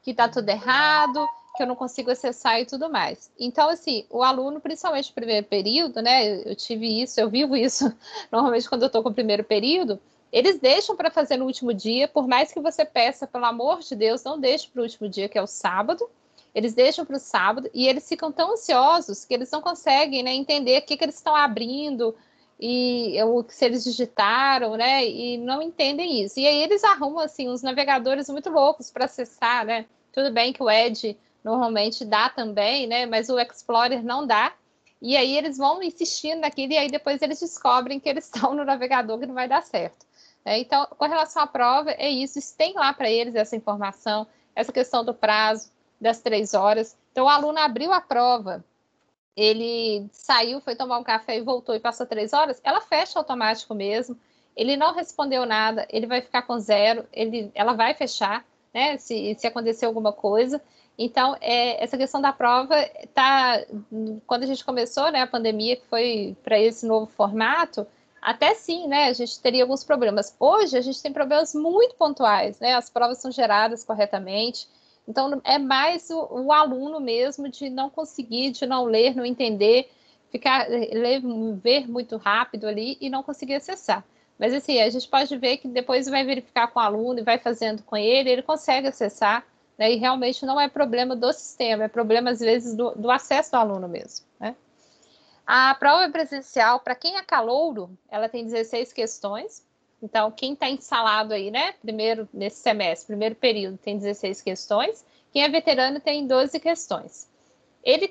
que está tudo errado, que eu não consigo acessar e tudo mais. Então, assim, o aluno, principalmente no primeiro período, né, eu tive isso, eu vivo isso normalmente quando eu estou com o primeiro período, eles deixam para fazer no último dia, por mais que você peça, pelo amor de Deus, não deixe para o último dia, que é o sábado, eles deixam para o sábado, e eles ficam tão ansiosos que eles não conseguem, né, entender o que eles estão abrindo, se eles digitaram, né, e não entendem isso. E aí eles arrumam, assim, uns navegadores muito loucos para acessar, né, tudo bem que o Edge normalmente dá também, né? Mas o Explorer não dá. E aí eles vão insistindo naquilo e aí depois eles descobrem que eles estão no navegador que não vai dar certo. Então, com relação à prova, é isso. Tem lá para eles essa informação, essa questão do prazo, das 3 horas. Então, o aluno abriu a prova, ele saiu, foi tomar um café e voltou e passou 3 horas, ela fecha automático mesmo. Ele não respondeu nada, ele vai ficar com 0, ela vai fechar, né? Se acontecer alguma coisa. Então, essa questão da prova quando a gente começou, né, a pandemia, que foi para esse novo formato, até sim, né, a gente teria alguns problemas. Hoje, a gente tem problemas muito pontuais, né, as provas são geradas corretamente, então é mais o aluno mesmo de não conseguir, de não ler, não entender, ver muito rápido ali e não conseguir acessar. Mas assim, a gente pode ver que depois vai verificar com o aluno e vai fazendo com ele consegue acessar, né, e realmente não é problema do sistema, é problema, às vezes, do acesso do aluno mesmo, né? A prova presencial, para quem é calouro, ela tem 16 questões. Então, quem está instalado aí, né, nesse semestre, primeiro período, tem 16 questões. Quem é veterano tem 12 questões. Ele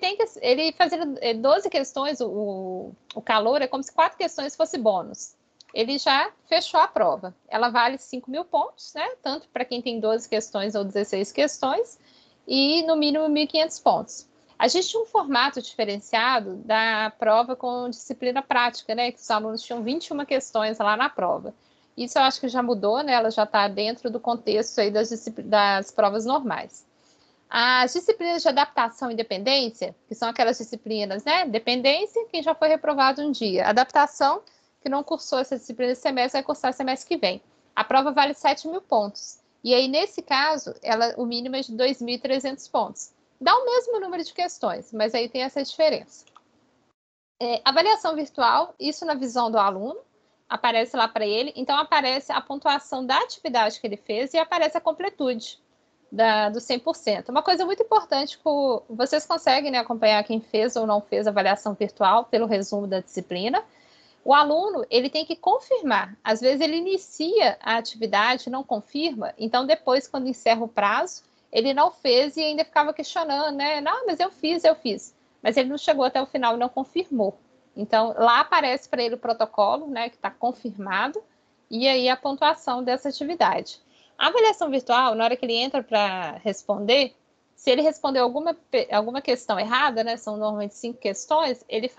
fazendo 12 questões, o calouro é como se 4 questões fosse bônus. Ele já fechou a prova. Ela vale 5.000 pontos, né? Tanto para quem tem 12 questões ou 16 questões, e no mínimo 1.500 pontos. A gente tinha um formato diferenciado da prova com disciplina prática, né? Que os alunos tinham 21 questões lá na prova. Isso eu acho que já mudou, né? Ela já está dentro do contexto aí das provas normais. As disciplinas de adaptação e dependência, que são aquelas disciplinas, né? Dependência, quem já foi reprovado um dia. Adaptação, que não cursou essa disciplina esse semestre, vai cursar semestre que vem. A prova vale 7.000 pontos. E aí, nesse caso, o mínimo é de 2.300 pontos. Dá o mesmo número de questões, mas aí tem essa diferença. Avaliação virtual, isso na visão do aluno, aparece lá para ele. Então, aparece a pontuação da atividade que ele fez e aparece a completude do 100%. Uma coisa muito importante, vocês conseguem, né, acompanhar quem fez ou não fez a avaliação virtual pelo resumo da disciplina. O aluno, ele tem que confirmar. Às vezes, ele inicia a atividade, não confirma. Então, depois, quando encerra o prazo, ele não fez e ainda ficava questionando, né? Não, mas eu fiz. Mas ele não chegou até o final e não confirmou. Então, lá aparece para ele o protocolo, né, que está confirmado, e aí a pontuação dessa atividade. A avaliação virtual, na hora que ele entra para responder, se ele respondeu alguma questão errada, né, são normalmente 5 questões, ele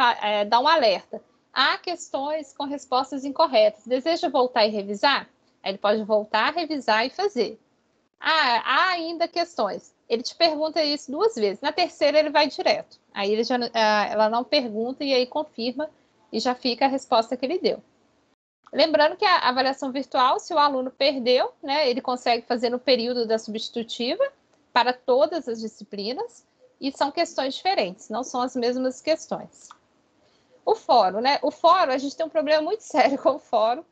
dá um alerta. Há questões com respostas incorretas. Deseja voltar e revisar? Aí ele pode voltar, revisar e fazer. Há ainda questões. Ele te pergunta isso 2 vezes. Na terceira, ele vai direto. Aí ela não pergunta e aí confirma e já fica a resposta que ele deu. Lembrando que a avaliação virtual, se o aluno perdeu, né, ele consegue fazer no período da substitutiva para todas as disciplinas e são questões diferentes, não são as mesmas questões. O fórum, né? O fórum, a gente tem um problema muito sério com o fórum,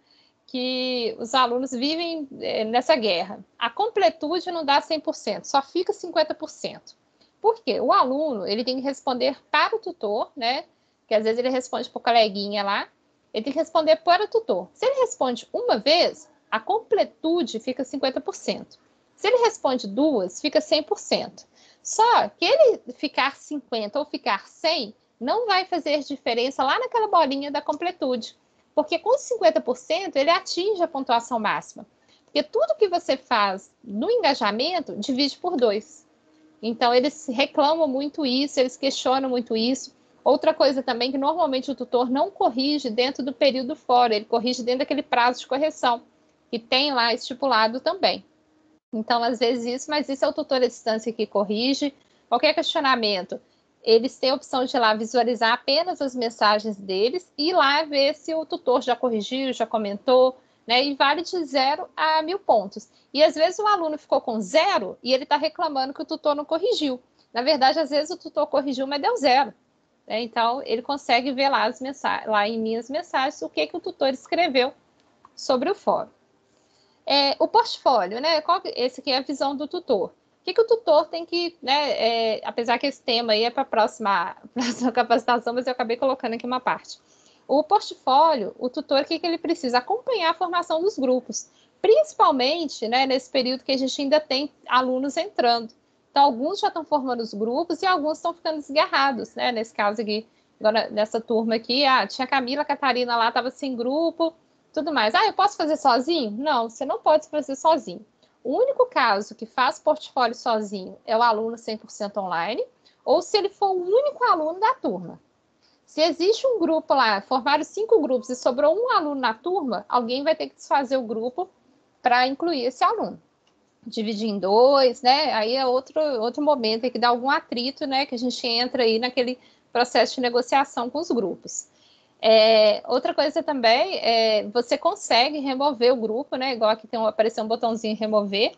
que os alunos vivem nessa guerra. A completude não dá 100%, só fica 50%. Por quê? O aluno, ele tem que responder para o tutor, né? Que às vezes ele responde para o coleguinha lá, ele tem que responder para o tutor. Se ele responde uma vez, a completude fica 50%. Se ele responde duas, fica 100%. Só que ele ficar 50 ou ficar 100 não vai fazer diferença lá naquela bolinha da completude. Porque com 50% ele atinge a pontuação máxima. Porque tudo que você faz no engajamento divide por 2. Então, eles reclamam muito isso, eles questionam muito isso. Outra coisa também que normalmente o tutor não corrige dentro do período fora, ele corrige dentro daquele prazo de correção, que tem lá estipulado também. Então, às vezes isso, mas isso é o tutor à distância que corrige. Qualquer questionamento, eles têm a opção de ir lá visualizar apenas as mensagens deles e ir lá ver se o tutor já corrigiu, já comentou, né? E vale de 0 a 1000 pontos. E às vezes o aluno ficou com 0 e ele está reclamando que o tutor não corrigiu. Na verdade, às vezes o tutor corrigiu, mas deu 0. Né? Então, ele consegue ver lá, lá em minhas mensagens o que o tutor escreveu sobre o fórum. O portfólio, né? Esse aqui é a visão do tutor. O que o tutor tem que, né? Apesar que esse tema aí é para a próxima capacitação, mas eu acabei colocando aqui uma parte. O portfólio, o tutor, o que ele precisa? Acompanhar a formação dos grupos, principalmente, né, nesse período que a gente ainda tem alunos entrando. Então, alguns já estão formando os grupos e alguns estão ficando desgarrados, né? Nesse caso aqui, agora, nessa turma aqui, tinha a Camila, a Catarina lá, estava sem grupo, tudo mais. Eu posso fazer sozinho? Não, você não pode fazer sozinho. O único caso que faz portfólio sozinho é o aluno 100% online, ou se ele for o único aluno da turma. Se existe um grupo lá, formaram 5 grupos e sobrou um aluno na turma, alguém vai ter que desfazer o grupo para incluir esse aluno. Dividir em 2, né? Aí é outro momento, tem que dar algum atrito, né? Que a gente entra aí naquele processo de negociação com os grupos. Outra coisa também você consegue remover o grupo, né? Igual aqui apareceu um botãozinho remover.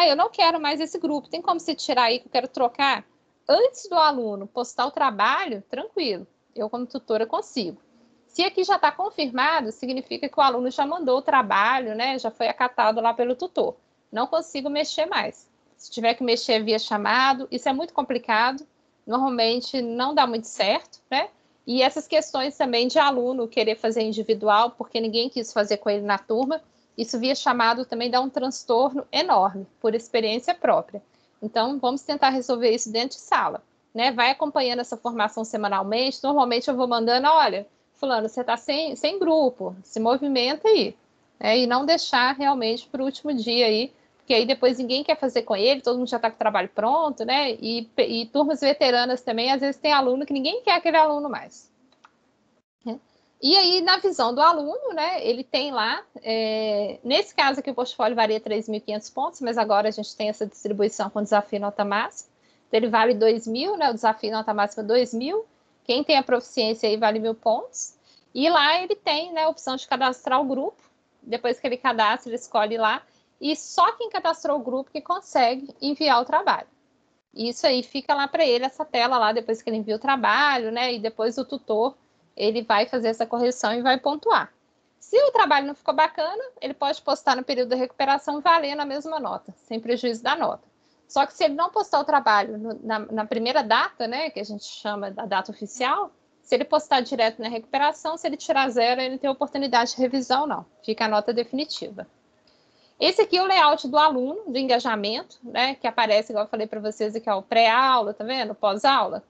Eu não quero mais esse grupo. Tem como você tirar aí que eu quero trocar? Antes do aluno postar o trabalho, tranquilo. Eu, como tutora, consigo. Se aqui já está confirmado, significa que o aluno já mandou o trabalho, né? Já foi acatado lá pelo tutor. Não consigo mexer mais. Se tiver que mexer via chamado, isso é muito complicado. Normalmente não dá muito certo, né? E essas questões também de aluno querer fazer individual, porque ninguém quis fazer com ele na turma, isso via chamado também dá um transtorno enorme, por experiência própria. Então, vamos tentar resolver isso dentro de sala, né? Vai acompanhando essa formação semanalmente. Normalmente eu vou mandando, olha, fulano, você está sem grupo, se movimenta aí. Né? E não deixar realmente para o último dia aí, porque aí depois ninguém quer fazer com ele, todo mundo já está com o trabalho pronto, né? E turmas veteranas também, às vezes tem aluno que ninguém quer aquele aluno mais. E aí, na visão do aluno, né, ele tem lá, nesse caso aqui o portfólio varia 3.500 pontos, mas agora a gente tem essa distribuição com desafio nota máxima. Então, ele vale 2.000, né, o desafio nota máxima 2.000. Quem tem a proficiência aí vale 1.000 pontos. E lá ele tem, né, a opção de cadastrar o grupo. Depois que ele cadastra, ele escolhe lá. E só quem cadastrou o grupo que consegue enviar o trabalho. Isso aí fica lá para ele, essa tela lá, depois que ele envia o trabalho, né? E depois o tutor, ele vai fazer essa correção e vai pontuar. Se o trabalho não ficou bacana, ele pode postar no período da recuperação valendo a mesma nota, sem prejuízo da nota. Só que se ele não postar o trabalho na primeira data, né? Que a gente chama da data oficial, se ele postar direto na recuperação, se ele tirar 0, ele não tem oportunidade de revisão, não. Fica a nota definitiva. Esse aqui é o layout do aluno, do engajamento, né, que aparece, igual eu falei para vocês, aqui, ó, o pré-aula, tá vendo? Pós-aula.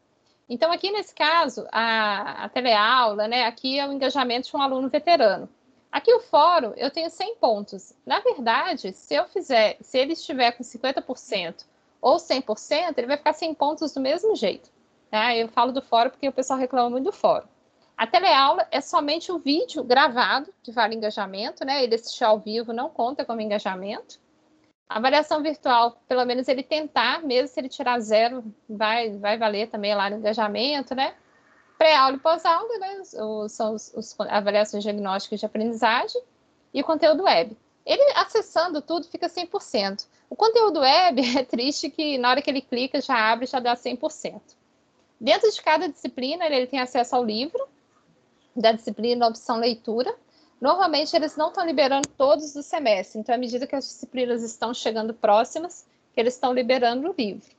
Então, aqui nesse caso, a teleaula, né, aqui é o engajamento de um aluno veterano. Aqui o fórum, eu tenho 100 pontos. Na verdade, se ele estiver com 50% ou 100%, ele vai ficar 100 pontos do mesmo jeito. Né? Eu falo do fórum porque o pessoal reclama muito do fórum. A teleaula é somente o vídeo gravado, que vale engajamento, né? Ele assistir ao vivo não conta como engajamento. A avaliação virtual, pelo menos ele tentar, mesmo se ele tirar 0, vai valer também lá no engajamento, né? Pré-aula e pós-aula, né? São as avaliações diagnósticas de aprendizagem e o conteúdo web. Ele acessando tudo fica 100%. O conteúdo web é triste que na hora que ele clica já abre e já dá 100%. Dentro de cada disciplina ele tem acesso ao livro, da disciplina, opção leitura. Normalmente, eles não estão liberando todos do semestre. Então, à medida que as disciplinas estão chegando próximas, eles estão liberando o livro.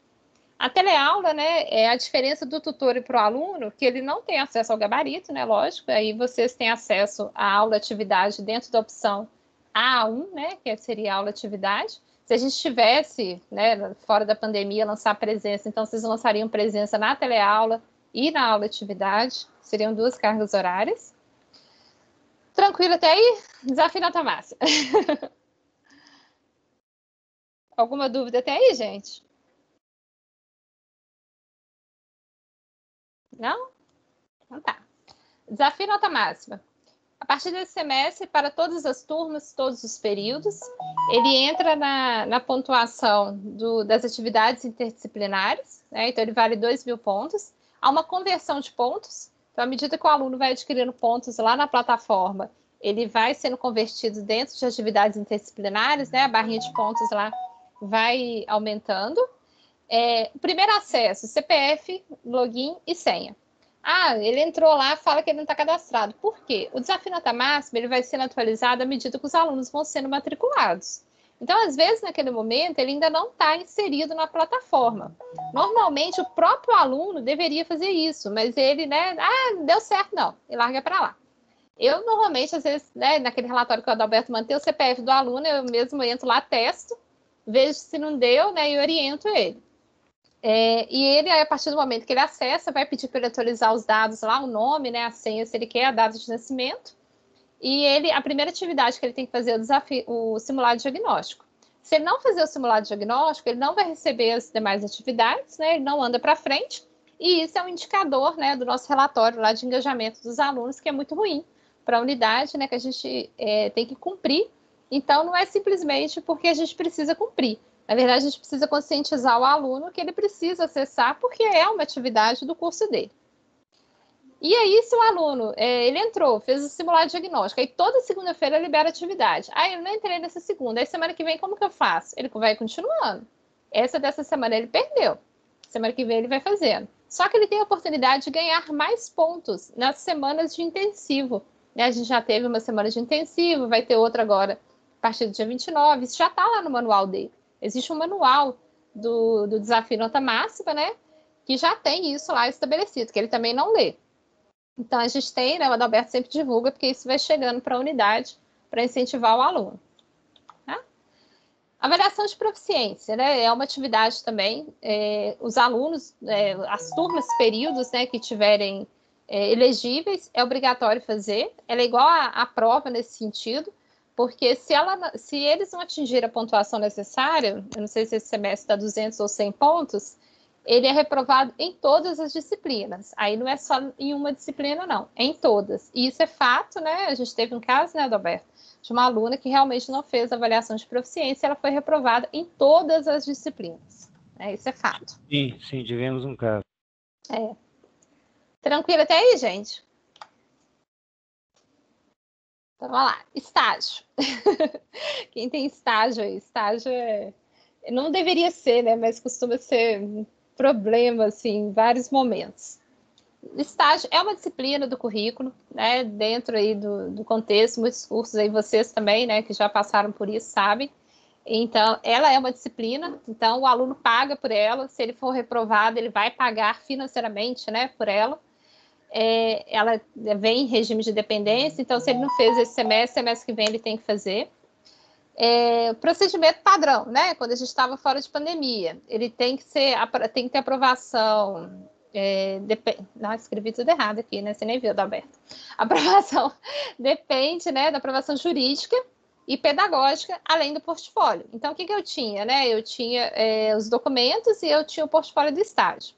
A teleaula, né, é a diferença do tutor e para o aluno, que ele não tem acesso ao gabarito, né, lógico, aí vocês têm acesso à aula-atividade dentro da opção A1, né, que seria a aula-atividade. Se a gente tivesse, né, fora da pandemia, lançar presença, então vocês lançariam presença na teleaula e na aula-atividade, seriam 2 cargas horárias. Tranquilo até aí? Desafio nota máxima. Alguma dúvida até aí, gente? Não? Então tá. Desafio nota máxima. A partir desse semestre, para todas as turmas, todos os períodos, ele entra na pontuação das atividades interdisciplinares, né? Então ele vale 2.000 pontos. Há uma conversão de pontos, então à medida que o aluno vai adquirindo pontos lá na plataforma, ele vai sendo convertido dentro de atividades interdisciplinares, né? A barrinha de pontos lá vai aumentando. O primeiro acesso, CPF, login e senha. Ah, ele entrou lá, fala que ele não está cadastrado. Por quê? O desafio nota máxima ele vai sendo atualizado à medida que os alunos vão sendo matriculados. Então, às vezes, naquele momento, ele ainda não está inserido na plataforma. Normalmente, o próprio aluno deveria fazer isso, mas ele, né, deu certo, não, e larga para lá. Eu, normalmente, às vezes, né, naquele relatório que o Adalberto mantém o CPF do aluno, eu mesmo entro lá, testo, vejo se não deu, né, e oriento ele. E ele, a partir do momento que ele acessa, vai pedir para ele atualizar os dados lá, o nome, né, a senha, se ele quer, a data de nascimento. E a primeira atividade que ele tem que fazer é o simulado diagnóstico. Se ele não fazer o simulado diagnóstico, ele não vai receber as demais atividades, né, ele não anda para frente. E isso é um indicador, né, do nosso relatório lá de engajamento dos alunos, que é muito ruim para a unidade, né, que a gente tem que cumprir. Então, não é simplesmente porque a gente precisa cumprir. Na verdade, a gente precisa conscientizar o aluno que ele precisa acessar, porque é uma atividade do curso dele. E aí, se o aluno, ele entrou, fez o simulado diagnóstico, aí toda segunda-feira libera atividade. Eu não entrei nessa segunda, aí semana que vem como que eu faço? Ele vai continuando. Essa dessa semana ele perdeu. Semana que vem ele vai fazendo. Só que ele tem a oportunidade de ganhar mais pontos nas semanas de intensivo. Né? A gente já teve uma semana de intensivo, vai ter outra agora a partir do dia 29, isso já está lá no manual dele. Existe um manual do desafio nota máxima, né? Que já tem isso lá estabelecido, que ele também não lê. Então, a gente tem, né? O Adalberto sempre divulga, porque isso vai chegando para a unidade para incentivar o aluno. Tá? Avaliação de proficiência, né? É uma atividade também. Os alunos, as turmas, períodos, né, que tiverem elegíveis, é obrigatório fazer. Ela é igual à prova nesse sentido. Porque se eles não atingirem a pontuação necessária, eu não sei se esse semestre está 200 ou 100 pontos, ele é reprovado em todas as disciplinas. Aí não é só em uma disciplina, não, é em todas. E isso é fato, né? A gente teve um caso, né, Adalberto, de uma aluna que realmente não fez avaliação de proficiência, ela foi reprovada em todas as disciplinas. Isso é fato. Sim, tivemos um caso. Tranquilo até aí, gente? Então, vamos lá. Estágio. Quem tem estágio aí? Estágio não deveria ser, né? Mas costuma ser um problema, assim, em vários momentos. Estágio é uma disciplina do currículo, né? Dentro aí do contexto, muitos cursos aí, vocês também, né? Que já passaram por isso, sabem. Então, ela é uma disciplina, então o aluno paga por ela. Se ele for reprovado, ele vai pagar financeiramente, né? Por ela. Ela vem em regime de dependência, então se ele não fez esse semestre que vem ele tem que fazer. Procedimento padrão, né? Quando a gente estava fora de pandemia, ele tem que ter aprovação. Não, escrevi tudo errado aqui, né? Você nem viu, Adalberto. Aprovação depende, né, da aprovação jurídica e pedagógica, além do portfólio. Então, o que eu tinha, né? Eu tinha os documentos e eu tinha o portfólio do estágio.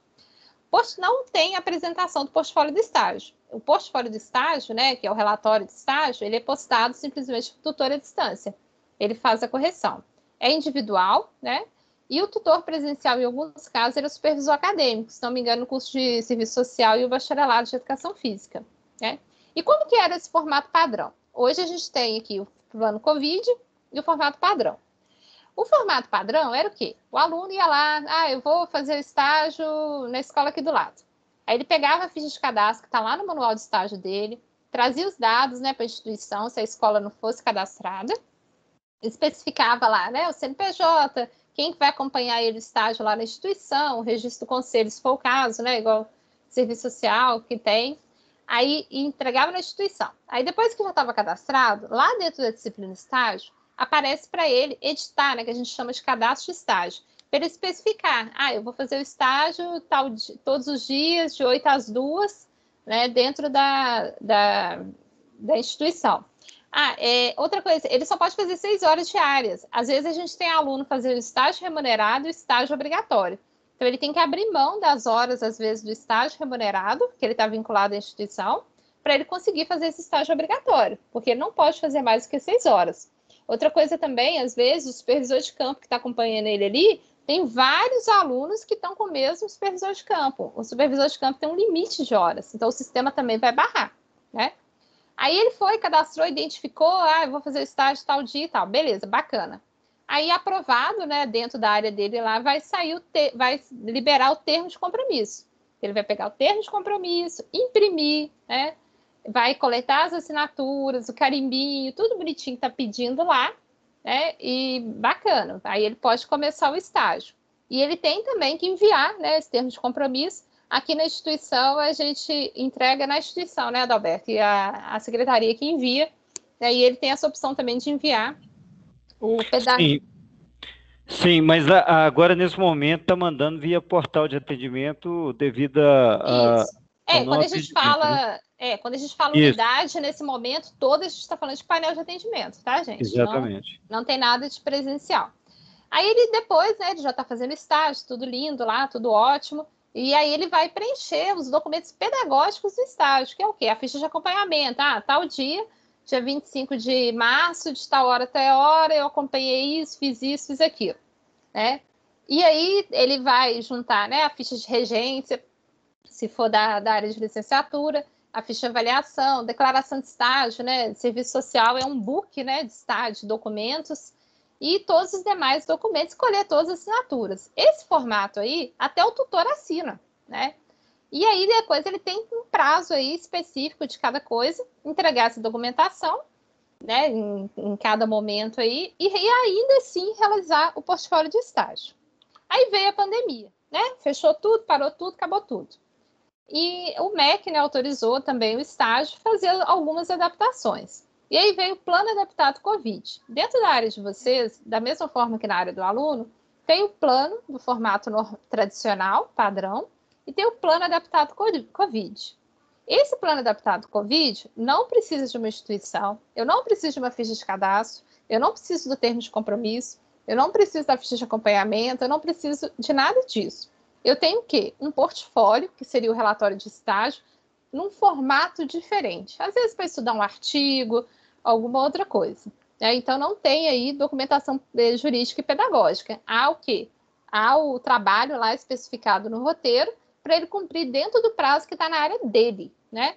Não tem apresentação do portfólio do estágio. O portfólio do estágio, né, que é o relatório de estágio, ele é postado simplesmente para o tutor à distância. Ele faz a correção. É individual, né? E o tutor presencial, em alguns casos, ele é o supervisor acadêmico, se não me engano, no curso de serviço social e o bacharelado de educação física. Né? E como que era esse formato padrão? Hoje a gente tem aqui o plano Covid e o formato padrão. O formato padrão era o quê? O aluno ia lá, eu vou fazer estágio na escola aqui do lado. Aí ele pegava a ficha de cadastro, que está lá no manual de estágio dele, trazia os dados, né, para a instituição, se a escola não fosse cadastrada, especificava lá, né, o CNPJ, quem vai acompanhar ele no estágio lá na instituição, o registro do conselho, se for o caso, né? Igual serviço social que tem. Aí entregava na instituição. Aí depois que já estava cadastrado, lá dentro da disciplina estágio, aparece para ele editar, né, que a gente chama de cadastro de estágio, para ele especificar, eu vou fazer o estágio todos os dias, de 8 às 2, né, dentro da instituição. Outra coisa, ele só pode fazer 6 horas diárias. Às vezes a gente tem aluno fazendo estágio remunerado e estágio obrigatório. Então, ele tem que abrir mão das horas, às vezes, do estágio remunerado, que ele está vinculado à instituição, para ele conseguir fazer esse estágio obrigatório, porque ele não pode fazer mais do que 6 horas. Outra coisa também, às vezes, o supervisor de campo que está acompanhando ele ali, tem vários alunos que estão com o mesmo supervisor de campo. O supervisor de campo tem um limite de horas, então o sistema também vai barrar, né? Aí ele foi, cadastrou, identificou, eu vou fazer o estágio tal dia e tal. Beleza, bacana. Aí, aprovado, né, dentro da área dele lá, vai liberar o termo de compromisso. Ele vai pegar o termo de compromisso, imprimir, né, vai coletar as assinaturas, o carimbinho, tudo bonitinho que está pedindo lá, né, e bacana. Aí ele pode começar o estágio. E ele tem também que enviar, né, esse termo de compromisso. Aqui na instituição, a gente entrega na instituição, né, Adalberto? E a secretaria que envia, né, e ele tem essa opção também de enviar o pedaço. Sim, mas agora, nesse momento, está mandando via portal de atendimento devido a... Isso. Quando a gente fala, quando a gente fala unidade, nesse momento, toda a gente está falando de painel de atendimento, tá, gente? Exatamente. Não tem nada de presencial. Aí ele depois, né, ele já está fazendo estágio, tudo lindo lá, tudo ótimo, e aí ele vai preencher os documentos pedagógicos do estágio, que é o quê? A ficha de acompanhamento. Tal dia 25 de março, de tal hora até hora, eu acompanhei isso, fiz aquilo, né? E aí ele vai juntar, né, a ficha de regência, se for da área de licenciatura, a ficha de avaliação, declaração de estágio, né, serviço social é um book, né, de estágio, documentos, e todos os demais documentos, escolher todas as assinaturas. Esse formato aí, até o tutor assina, né? E aí, depois, ele tem um prazo aí específico de cada coisa, entregar essa documentação, né, em cada momento aí, e ainda assim realizar o portfólio de estágio. Aí veio a pandemia, né? Fechou tudo, parou tudo, acabou tudo. E o MEC, né, autorizou também o estágio fazer algumas adaptações. E aí veio o plano adaptado Covid. Dentro da área de vocês, da mesma forma que na área do aluno, tem o plano do formato tradicional, padrão, e tem o plano adaptado Covid. Esse plano adaptado Covid não precisa de uma instituição, eu não preciso de uma ficha de cadastro, eu não preciso do termo de compromisso, eu não preciso da ficha de acompanhamento, eu não preciso de nada disso. Eu tenho o quê? Um portfólio, que seria o relatório de estágio, num formato diferente. Às vezes para estudar um artigo, alguma outra coisa. Então, não tem aí documentação jurídica e pedagógica. Há o quê? Há o trabalho lá especificado no roteiro para ele cumprir dentro do prazo que está na área dele, né?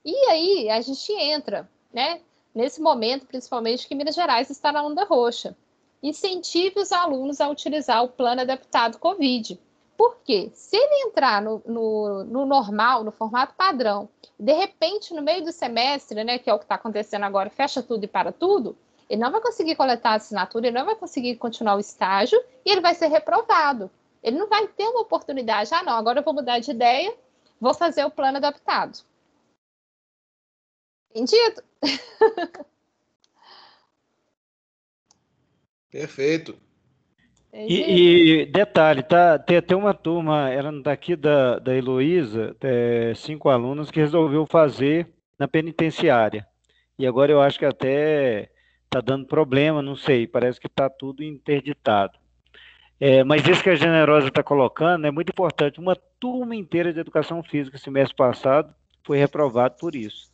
E aí a gente entra, né? Nesse momento, principalmente, que Minas Gerais está na onda roxa. Incentive os alunos a utilizar o plano adaptado Covid. Por quê? Se ele entrar no normal, no formato padrão, de repente, no meio do semestre, né, que é o que está acontecendo agora, fecha tudo e para tudo, ele não vai conseguir coletar a assinatura, ele não vai conseguir continuar o estágio e ele vai ser reprovado. Ele não vai ter uma oportunidade, não, agora eu vou mudar de ideia, vou fazer o plano adaptado. Entendido? Perfeito. E detalhe, tem até uma turma, ela não está aqui, da Heloísa, 5 alunos que resolveu fazer na penitenciária. E agora eu acho que até está dando problema, não sei, parece que está tudo interditado. Mas isso que a Generosa está colocando é muito importante. Uma turma inteira de educação física, semestre passado, foi reprovado por isso.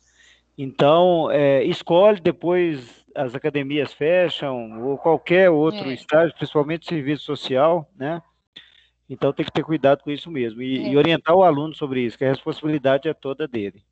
Então, escolhe, depois as academias fecham, ou qualquer outro estágio, principalmente serviço social, né? Então tem que ter cuidado com isso mesmo. E orientar o aluno sobre isso, que a responsabilidade é toda dele.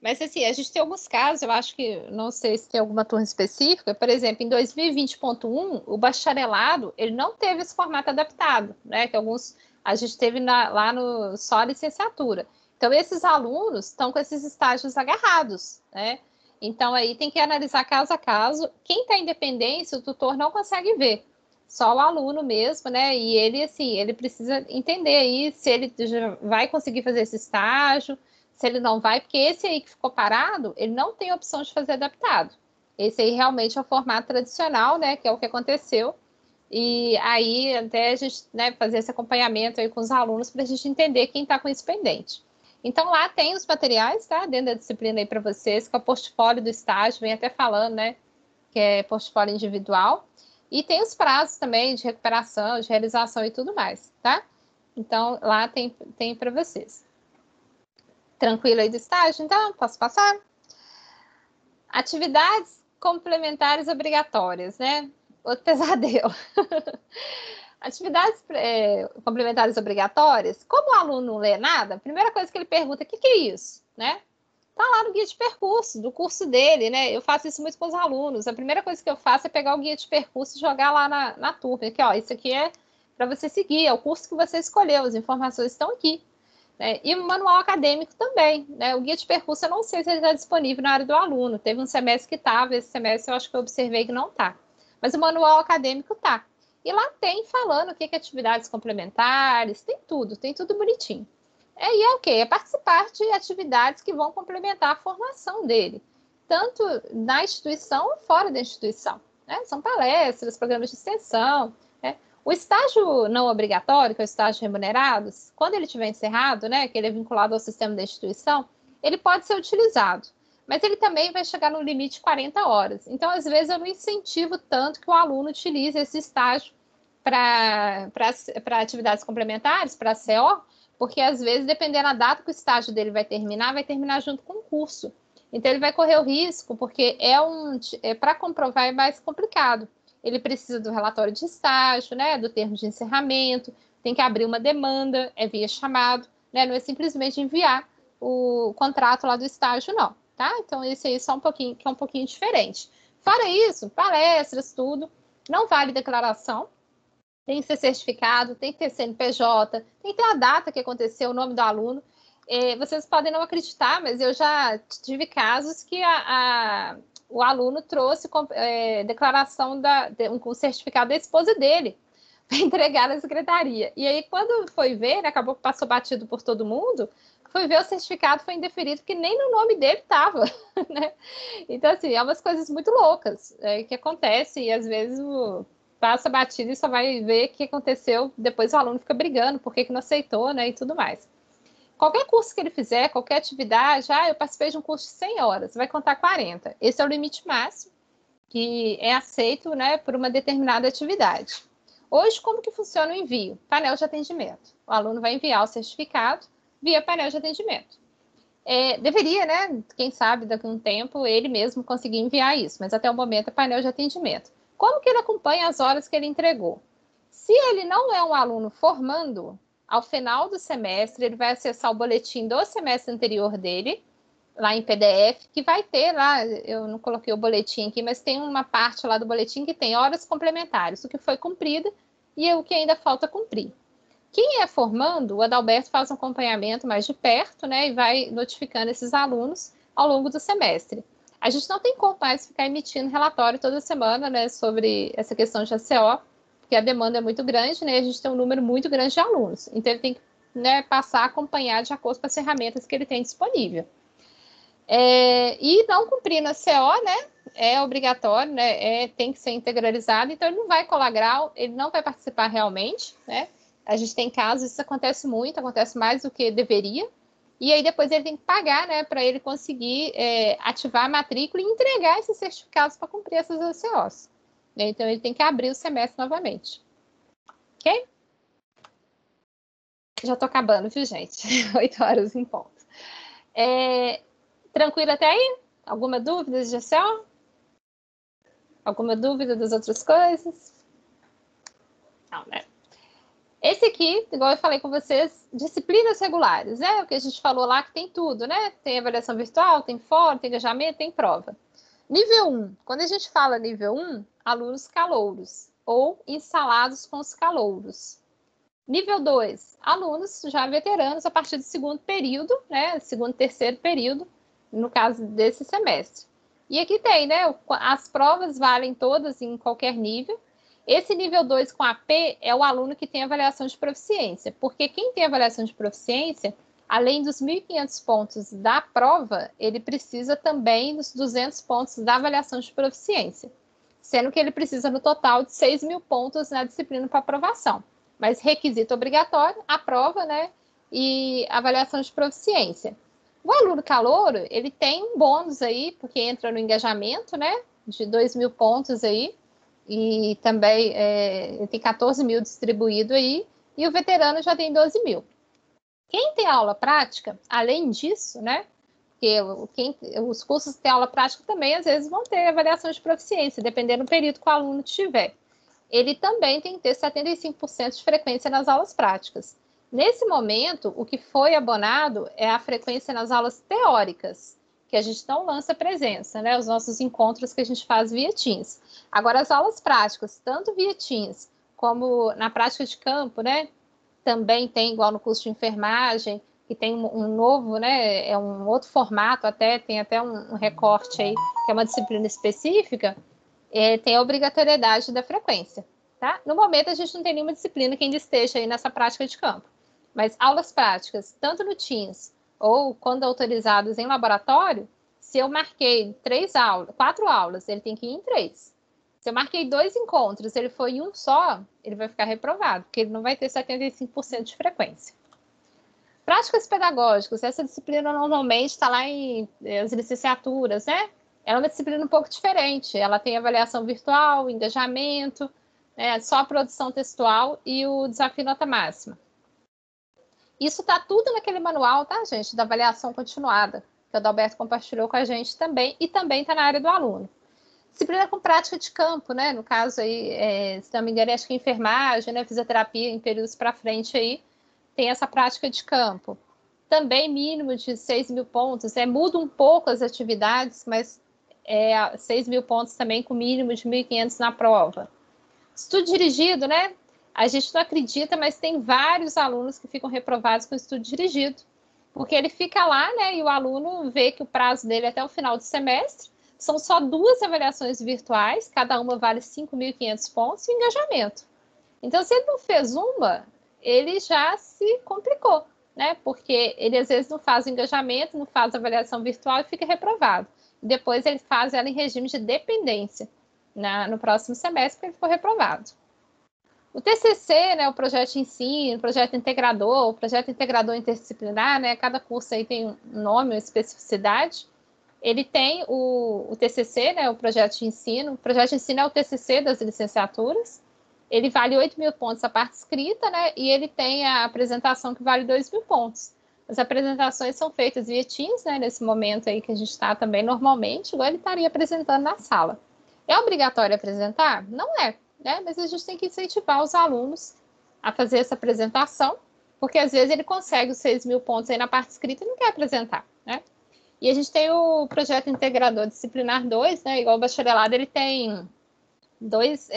Mas assim, a gente tem alguns casos, eu acho que, não sei se tem alguma turma específica, por exemplo, em 2020.1, o bacharelado, ele não teve esse formato adaptado, né? Que alguns, a gente teve lá no só a licenciatura. Então, esses alunos estão com esses estágios agarrados, né? Então, aí tem que analisar caso a caso. Quem está em dependência, o tutor não consegue ver. só o aluno mesmo, né? E ele, assim, ele precisa entender aí se ele vai conseguir fazer esse estágio, se ele não vai, porque esse aí que ficou parado, ele não tem opção de fazer adaptado. Esse aí realmente é o formato tradicional, né? Que é o que aconteceu. E aí, até a gente, né, fazer esse acompanhamento aí com os alunos para a gente entender quem está com isso pendente. Então, lá tem os materiais, tá? Dentro da disciplina aí para vocês, que é o portfólio do estágio, vem até falando, né? Que é portfólio individual. E tem os prazos também de recuperação, de realização e tudo mais, tá? Então, lá tem para vocês. Tranquilo aí do estágio, então? Posso passar? Atividades complementares obrigatórias, né? Outro pesadelo. Atividades complementares obrigatórias, como o aluno não lê nada, a primeira coisa que ele pergunta, o que é isso? Né? Tá lá no guia de percurso, do curso dele, né? Eu faço isso muito com os alunos. A primeira coisa que eu faço é pegar o guia de percurso e jogar lá na turma. Aqui, ó, isso aqui é para você seguir, é o curso que você escolheu, as informações estão aqui. Né? E o manual acadêmico também, né? O guia de percurso eu não sei se ele está disponível na área do aluno. Teve um semestre que estava, esse semestre eu acho que eu observei que não está. Mas o manual acadêmico está. E lá tem falando o que é atividades complementares, tem tudo bonitinho. E é o quê? É participar de atividades que vão complementar a formação dele, tanto na instituição ou fora da instituição. Né? São palestras, programas de extensão. Né? O estágio não obrigatório, que é o estágio remunerado, quando ele tiver encerrado, né, que ele é vinculado ao sistema da instituição, ele pode ser utilizado, mas ele também vai chegar no limite de 40 horas. Então, às vezes, eu não incentivo tanto que o aluno utilize esse estágio para atividades complementares, para a CO, porque às vezes, dependendo da data que o estágio dele vai terminar junto com o curso. Então, ele vai correr o risco, porque para comprovar é mais complicado. Ele precisa do relatório de estágio, né, do termo de encerramento, tem que abrir uma demanda, é via chamado, né, não é simplesmente enviar o contrato lá do estágio, não, tá? Então, esse aí só que é um pouquinho diferente. Fora isso, palestras, tudo, não vale declaração, tem que ser certificado, tem que ter CNPJ, tem que ter a data que aconteceu, o nome do aluno. Vocês podem não acreditar, mas eu já tive casos que o aluno trouxe declaração, um certificado da esposa dele para entregar na secretaria. E aí, quando foi ver, né, acabou que passou batido por todo mundo, foi ver o certificado foi indeferido, porque nem no nome dele estava. Né? Então, assim, é umas coisas muito loucas que acontecem, e às vezes passa batido e só vai ver o que aconteceu, depois o aluno fica brigando, por que não aceitou, né, e tudo mais. Qualquer curso que ele fizer, qualquer atividade, eu participei de um curso de 100 horas, vai contar 40. Esse é o limite máximo que é aceito, né, por uma determinada atividade. Hoje, como que funciona o envio? Painel de atendimento. O aluno vai enviar o certificado via painel de atendimento. Deveria, né, quem sabe, daqui a um tempo, ele mesmo conseguir enviar isso, mas até o momento é painel de atendimento. Como que ele acompanha as horas que ele entregou? Se ele não é um aluno formando, ao final do semestre, ele vai acessar o boletim do semestre anterior dele, lá em PDF, que vai ter lá, eu não coloquei o boletim aqui, mas tem uma parte lá do boletim que tem horas complementares, o que foi cumprido e o que ainda falta cumprir. Quem é formando, o Adalberto faz um acompanhamento mais de perto, né, e vai notificando esses alunos ao longo do semestre. A gente não tem como mais ficar emitindo relatório toda semana, né, sobre essa questão de ACO, porque a demanda é muito grande, né, a gente tem um número muito grande de alunos. Então, ele tem que, né, passar a acompanhar de acordo com as ferramentas que ele tem disponível. E não cumprindo a CO, né, é obrigatório, né, tem que ser integralizado, então ele não vai colar grau, ele não vai participar realmente, né. A gente tem casos, isso acontece muito, acontece mais do que deveria, e aí depois ele tem que pagar, né, para ele conseguir ativar a matrícula e entregar esses certificados para cumprir essas ACOs. Né? Então ele tem que abrir o semestre novamente. Ok? Já estou acabando, viu, gente? 8 horas em ponto. Tranquilo até aí? Alguma dúvida de ACO? Alguma dúvida das outras coisas? Não, né? Esse aqui, igual eu falei com vocês, disciplinas regulares, né? O que a gente falou lá que tem tudo, né? Tem avaliação virtual, tem fórum, tem engajamento, tem prova. Nível 1. Quando a gente fala nível 1, alunos calouros ou instalados com os calouros. Nível 2, alunos já veteranos a partir do segundo período, né? Segundo, terceiro período, no caso desse semestre. E aqui tem, né? As provas valem todas em qualquer nível. Esse nível 2 com AP é o aluno que tem avaliação de proficiência, porque quem tem avaliação de proficiência, além dos 1.500 pontos da prova, ele precisa também dos 200 pontos da avaliação de proficiência, sendo que ele precisa no total de 6.000 pontos na disciplina para aprovação. Mas requisito obrigatório, a prova, né, e avaliação de proficiência. O aluno calouro, ele tem um bônus aí, porque entra no engajamento, né, de 2.000 pontos aí, e também tem 14.000 distribuído aí, e o veterano já tem 12.000. Quem tem aula prática, além disso, né, porque os cursos que têm aula prática também, às vezes, vão ter avaliação de proficiência, dependendo do período que o aluno tiver. Ele também tem que ter 75% de frequência nas aulas práticas. Nesse momento, o que foi abonado é a frequência nas aulas teóricas, que a gente não lança presença, né? Os nossos encontros que a gente faz via Teams. Agora, as aulas práticas, tanto via Teams como na prática de campo, né? Também tem, igual no curso de enfermagem, que tem um novo, né? É um outro formato até, tem até um recorte aí, que é uma disciplina específica, tem a obrigatoriedade da frequência, tá? No momento, a gente não tem nenhuma disciplina que ainda esteja aí nessa prática de campo. Mas aulas práticas, tanto no Teams ou quando autorizadas em laboratório, se eu marquei 4 aulas, ele tem que ir em 3. Se eu marquei 2 encontros, ele foi em um só, ele vai ficar reprovado, porque ele não vai ter 75% de frequência. Práticas pedagógicas, essa disciplina normalmente está lá em as licenciaturas, né? Ela é uma disciplina um pouco diferente, ela tem avaliação virtual, engajamento, né? Só a produção textual e o desafio nota máxima. Isso está tudo naquele manual, tá, gente? Da avaliação continuada, que o Adalberto compartilhou com a gente também, e também está na área do aluno. Disciplina com prática de campo, né? No caso aí, se não me engano, acho que enfermagem, né? Fisioterapia em períodos para frente aí, tem essa prática de campo. Também mínimo de 6.000 pontos, muda um pouco as atividades, mas 6.000 pontos também com mínimo de 1.500 na prova. Estudo dirigido, né? A gente não acredita, mas tem vários alunos que ficam reprovados com estudo dirigido, porque ele fica lá, né? E o aluno vê que o prazo dele é até o final do semestre, são só 2 avaliações virtuais, cada uma vale 5.500 pontos e engajamento. Então, se ele não fez uma, ele já se complicou, né? Porque ele às vezes não faz o engajamento, não faz a avaliação virtual e fica reprovado. Depois ele faz ela em regime de dependência no próximo semestre, porque ele ficou reprovado. O TCC, né, o projeto de ensino, o projeto integrador, o projeto integrador interdisciplinar, né, cada curso aí tem um nome, uma especificidade. Ele tem o TCC, né, o projeto de ensino. O projeto de ensino é o TCC das licenciaturas. Ele vale 8.000 pontos a parte escrita, né, e ele tem a apresentação que vale 2.000 pontos. As apresentações são feitas via Teams, né, nesse momento aí que a gente está também normalmente, igual ele estaria apresentando na sala. É obrigatório apresentar? Não é, né, mas a gente tem que incentivar os alunos a fazer essa apresentação, porque às vezes ele consegue os 6.000 pontos aí na parte escrita e não quer apresentar, né? E a gente tem o projeto integrador disciplinar 2, né, igual o bacharelado, ele tem 2,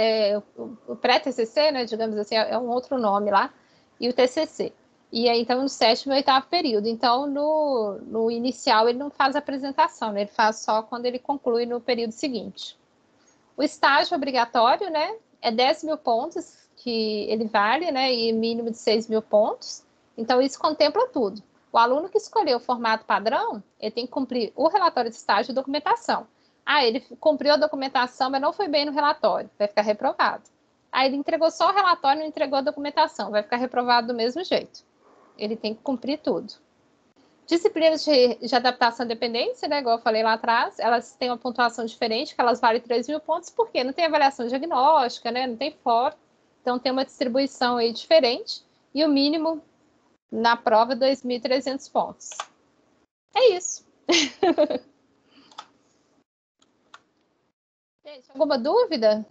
o pré-TCC, né, digamos assim, é um outro nome lá, e o TCC. E aí, então, no 7º e 8º período. Então, no inicial, ele não faz apresentação, né, ele faz só quando ele conclui no período seguinte. O estágio obrigatório, né, é 10.000 pontos que ele vale, né, e mínimo de 6.000 pontos. Então, isso contempla tudo. O aluno que escolheu o formato padrão, ele tem que cumprir o relatório de estágio e documentação. Ele cumpriu a documentação, mas não foi bem no relatório, vai ficar reprovado. Ele entregou só o relatório, não entregou a documentação, vai ficar reprovado do mesmo jeito. Ele tem que cumprir tudo. Disciplinas de adaptação à dependência, né, igual eu falei lá atrás, elas têm uma pontuação diferente, que elas valem 3.000 pontos, porque não tem avaliação diagnóstica, né, não tem fórum, então tem uma distribuição aí diferente, e o mínimo na prova 2.300 pontos. É isso. Gente, alguma dúvida?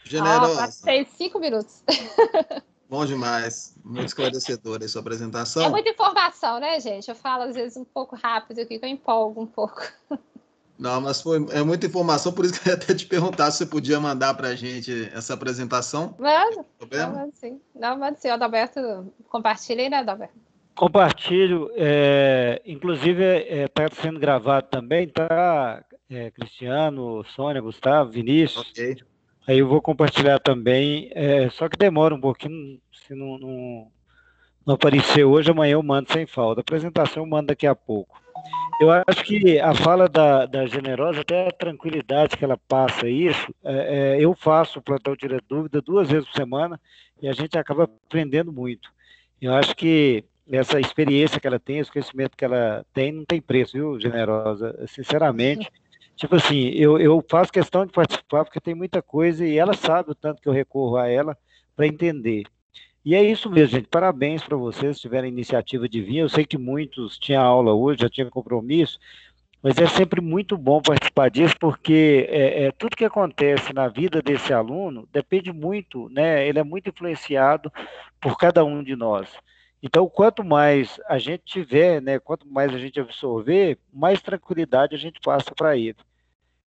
Generosa. Passei 5 minutos. Bom demais. Muito esclarecedora a sua apresentação. É muita informação, né, gente? Eu falo, às vezes, um pouco rápido aqui, que eu empolgo um pouco. Não, mas é muita informação, por isso que eu ia até te perguntar se você podia mandar para a gente essa apresentação. Mando. Mando sim. Mando sim. Adalberto, compartilha aí, né, Adalberto? Compartilho. Inclusive, está sendo gravado também, tá? Cristiano, Sônia, Gustavo, Vinícius. Ok. Aí eu vou compartilhar também, só que demora um pouquinho, se não aparecer hoje, amanhã eu mando sem falta. A apresentação eu mando daqui a pouco. Eu acho que a fala da Generosa, até a tranquilidade que ela passa isso, eu faço o plantão Tira Dúvida 2 vezes por semana e a gente acaba aprendendo muito. Eu acho que essa experiência que ela tem, esse conhecimento que ela tem, não tem preço, viu, Generosa? Sinceramente, tipo assim, eu faço questão de participar porque tem muita coisa e ela sabe o tanto que eu recorro a ela para entender. E é isso mesmo, gente. Parabéns para vocês que tiveram a iniciativa de vir. Eu sei que muitos tinham aula hoje, já tinham compromisso, mas é sempre muito bom participar disso, porque tudo que acontece na vida desse aluno depende muito, né? Ele é muito influenciado por cada um de nós. Então, quanto mais a gente tiver, né, quanto mais a gente absorver, mais tranquilidade a gente passa para ele.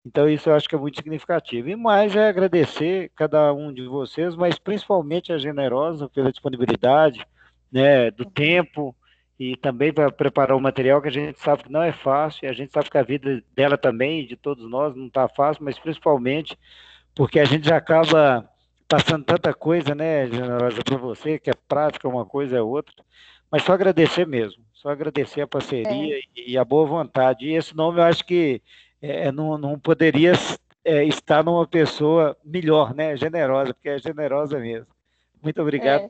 Então, isso eu acho que é muito significativo. E mais é agradecer cada um de vocês, mas principalmente a Generosa pela disponibilidade, né, do tempo e também para preparar o material que a gente sabe que não é fácil, e a gente sabe que a vida dela também, de todos nós, não está fácil, mas principalmente porque a gente já acaba passando tanta coisa, né, Generosa, para você, que é prática uma coisa é outra, mas só agradecer mesmo, só agradecer a parceria e a boa vontade. E esse nome eu acho que não poderia estar numa pessoa melhor, né, generosa, porque é generosa mesmo. Muito obrigado.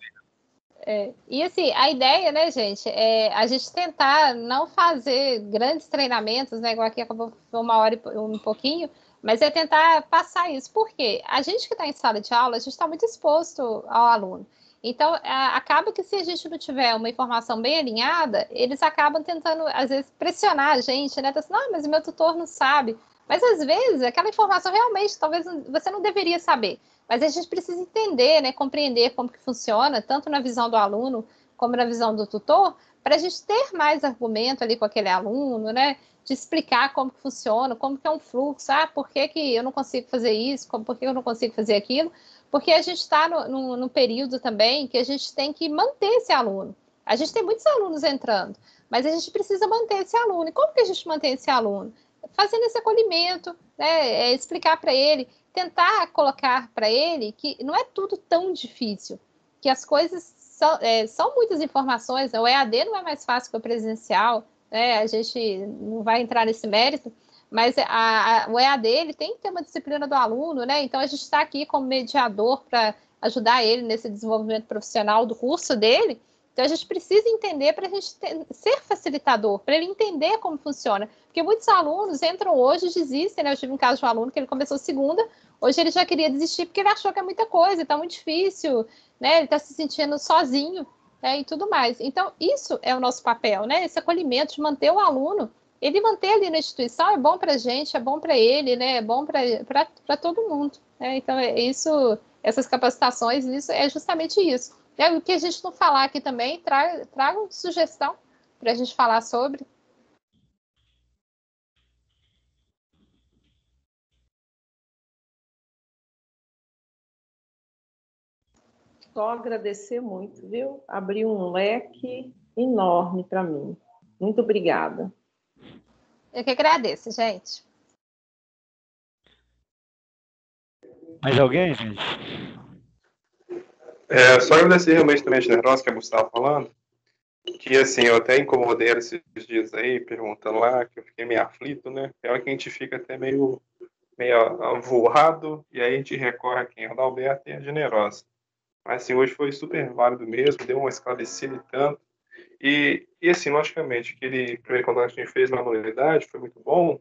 E assim, a ideia, né, gente, é a gente tentar não fazer grandes treinamentos, né, igual aqui acabou uma hora e um pouquinho, mas é tentar passar isso. Por quê? A gente que está em sala de aula, a gente está muito exposto ao aluno. Então, acaba que se a gente não tiver uma informação bem alinhada, eles acabam tentando, às vezes, pressionar a gente, né? Assim, não, mas o meu tutor não sabe. Mas, às vezes, aquela informação realmente, talvez você não deveria saber. Mas a gente precisa entender, né, compreender como que funciona, tanto na visão do aluno como na visão do tutor, para a gente ter mais argumento ali com aquele aluno, né, de explicar como que funciona, como que é um fluxo, por que que eu não consigo fazer isso, por que eu não consigo fazer aquilo, porque a gente está no período também que a gente tem que manter esse aluno. A gente tem muitos alunos entrando, mas a gente precisa manter esse aluno. E como que a gente mantém esse aluno? Fazendo esse acolhimento, né, explicar para ele, tentar colocar para ele que não é tudo tão difícil, que as coisas são muitas informações, o EAD não é mais fácil que o presencial, né? A gente não vai entrar nesse mérito, mas o EAD ele tem que ter uma disciplina do aluno, né? Então a gente está aqui como mediador para ajudar ele nesse desenvolvimento profissional do curso dele. Então a gente precisa entender para a gente ser facilitador, para ele entender como funciona. Porque muitos alunos entram hoje e desistem, né? Eu tive um caso de um aluno que ele começou segunda, hoje ele já queria desistir porque ele achou que é muita coisa, está muito difícil, né? Ele está se sentindo sozinho, né? E tudo mais. Então, isso é o nosso papel, né? Esse acolhimento de manter o aluno, ele manter ali na instituição é bom para a gente, é bom para ele, né? É bom para todo mundo, né? Então, essas capacitações, isso é justamente isso. O que a gente não falar aqui também, traga sugestão para a gente falar sobre. Só agradecer muito, viu? Abriu um leque enorme para mim. Muito obrigada. Eu que agradeço, gente. Mais alguém, gente? Só agradecer realmente também a Generosa, que a Gustavo falando, que assim, eu até incomodei ela esses dias aí, perguntando lá, que eu fiquei meio aflito, né? É hora que a gente fica até meio avoado, e aí a gente recorre a quem? A Adalberto e a Generosa. Mas assim, hoje foi super válido mesmo, deu uma esclarecida e tanto. E assim, logicamente, aquele primeiro contato que a gente fez na unidade foi muito bom,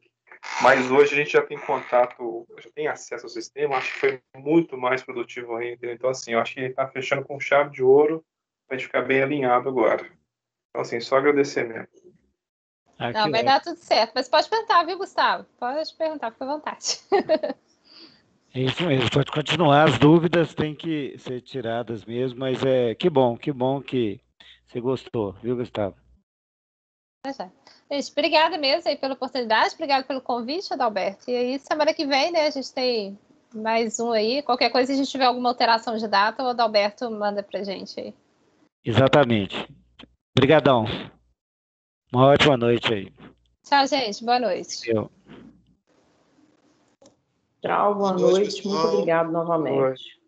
mas hoje a gente já tem contato, já tem acesso ao sistema, acho que foi muito mais produtivo ainda. Então, assim, eu acho que ele está fechando com chave de ouro para a gente ficar bem alinhado agora. Então, assim, só agradecer mesmo. Não, vai dar tudo certo. Mas pode perguntar, viu, Gustavo? Pode perguntar, fica à vontade. É isso mesmo, pode continuar. As dúvidas têm que ser tiradas mesmo, mas que bom que você gostou, viu, Gustavo? Gente, obrigada mesmo aí pela oportunidade, obrigada pelo convite, Adalberto. E aí, semana que vem, né, a gente tem mais um aí. Qualquer coisa, se a gente tiver alguma alteração de data, o Adalberto manda pra gente aí. Exatamente. Obrigadão. Uma ótima noite aí. Tchau, gente. Boa noite. Eu. Tchau, boa noite. Muito obrigado novamente.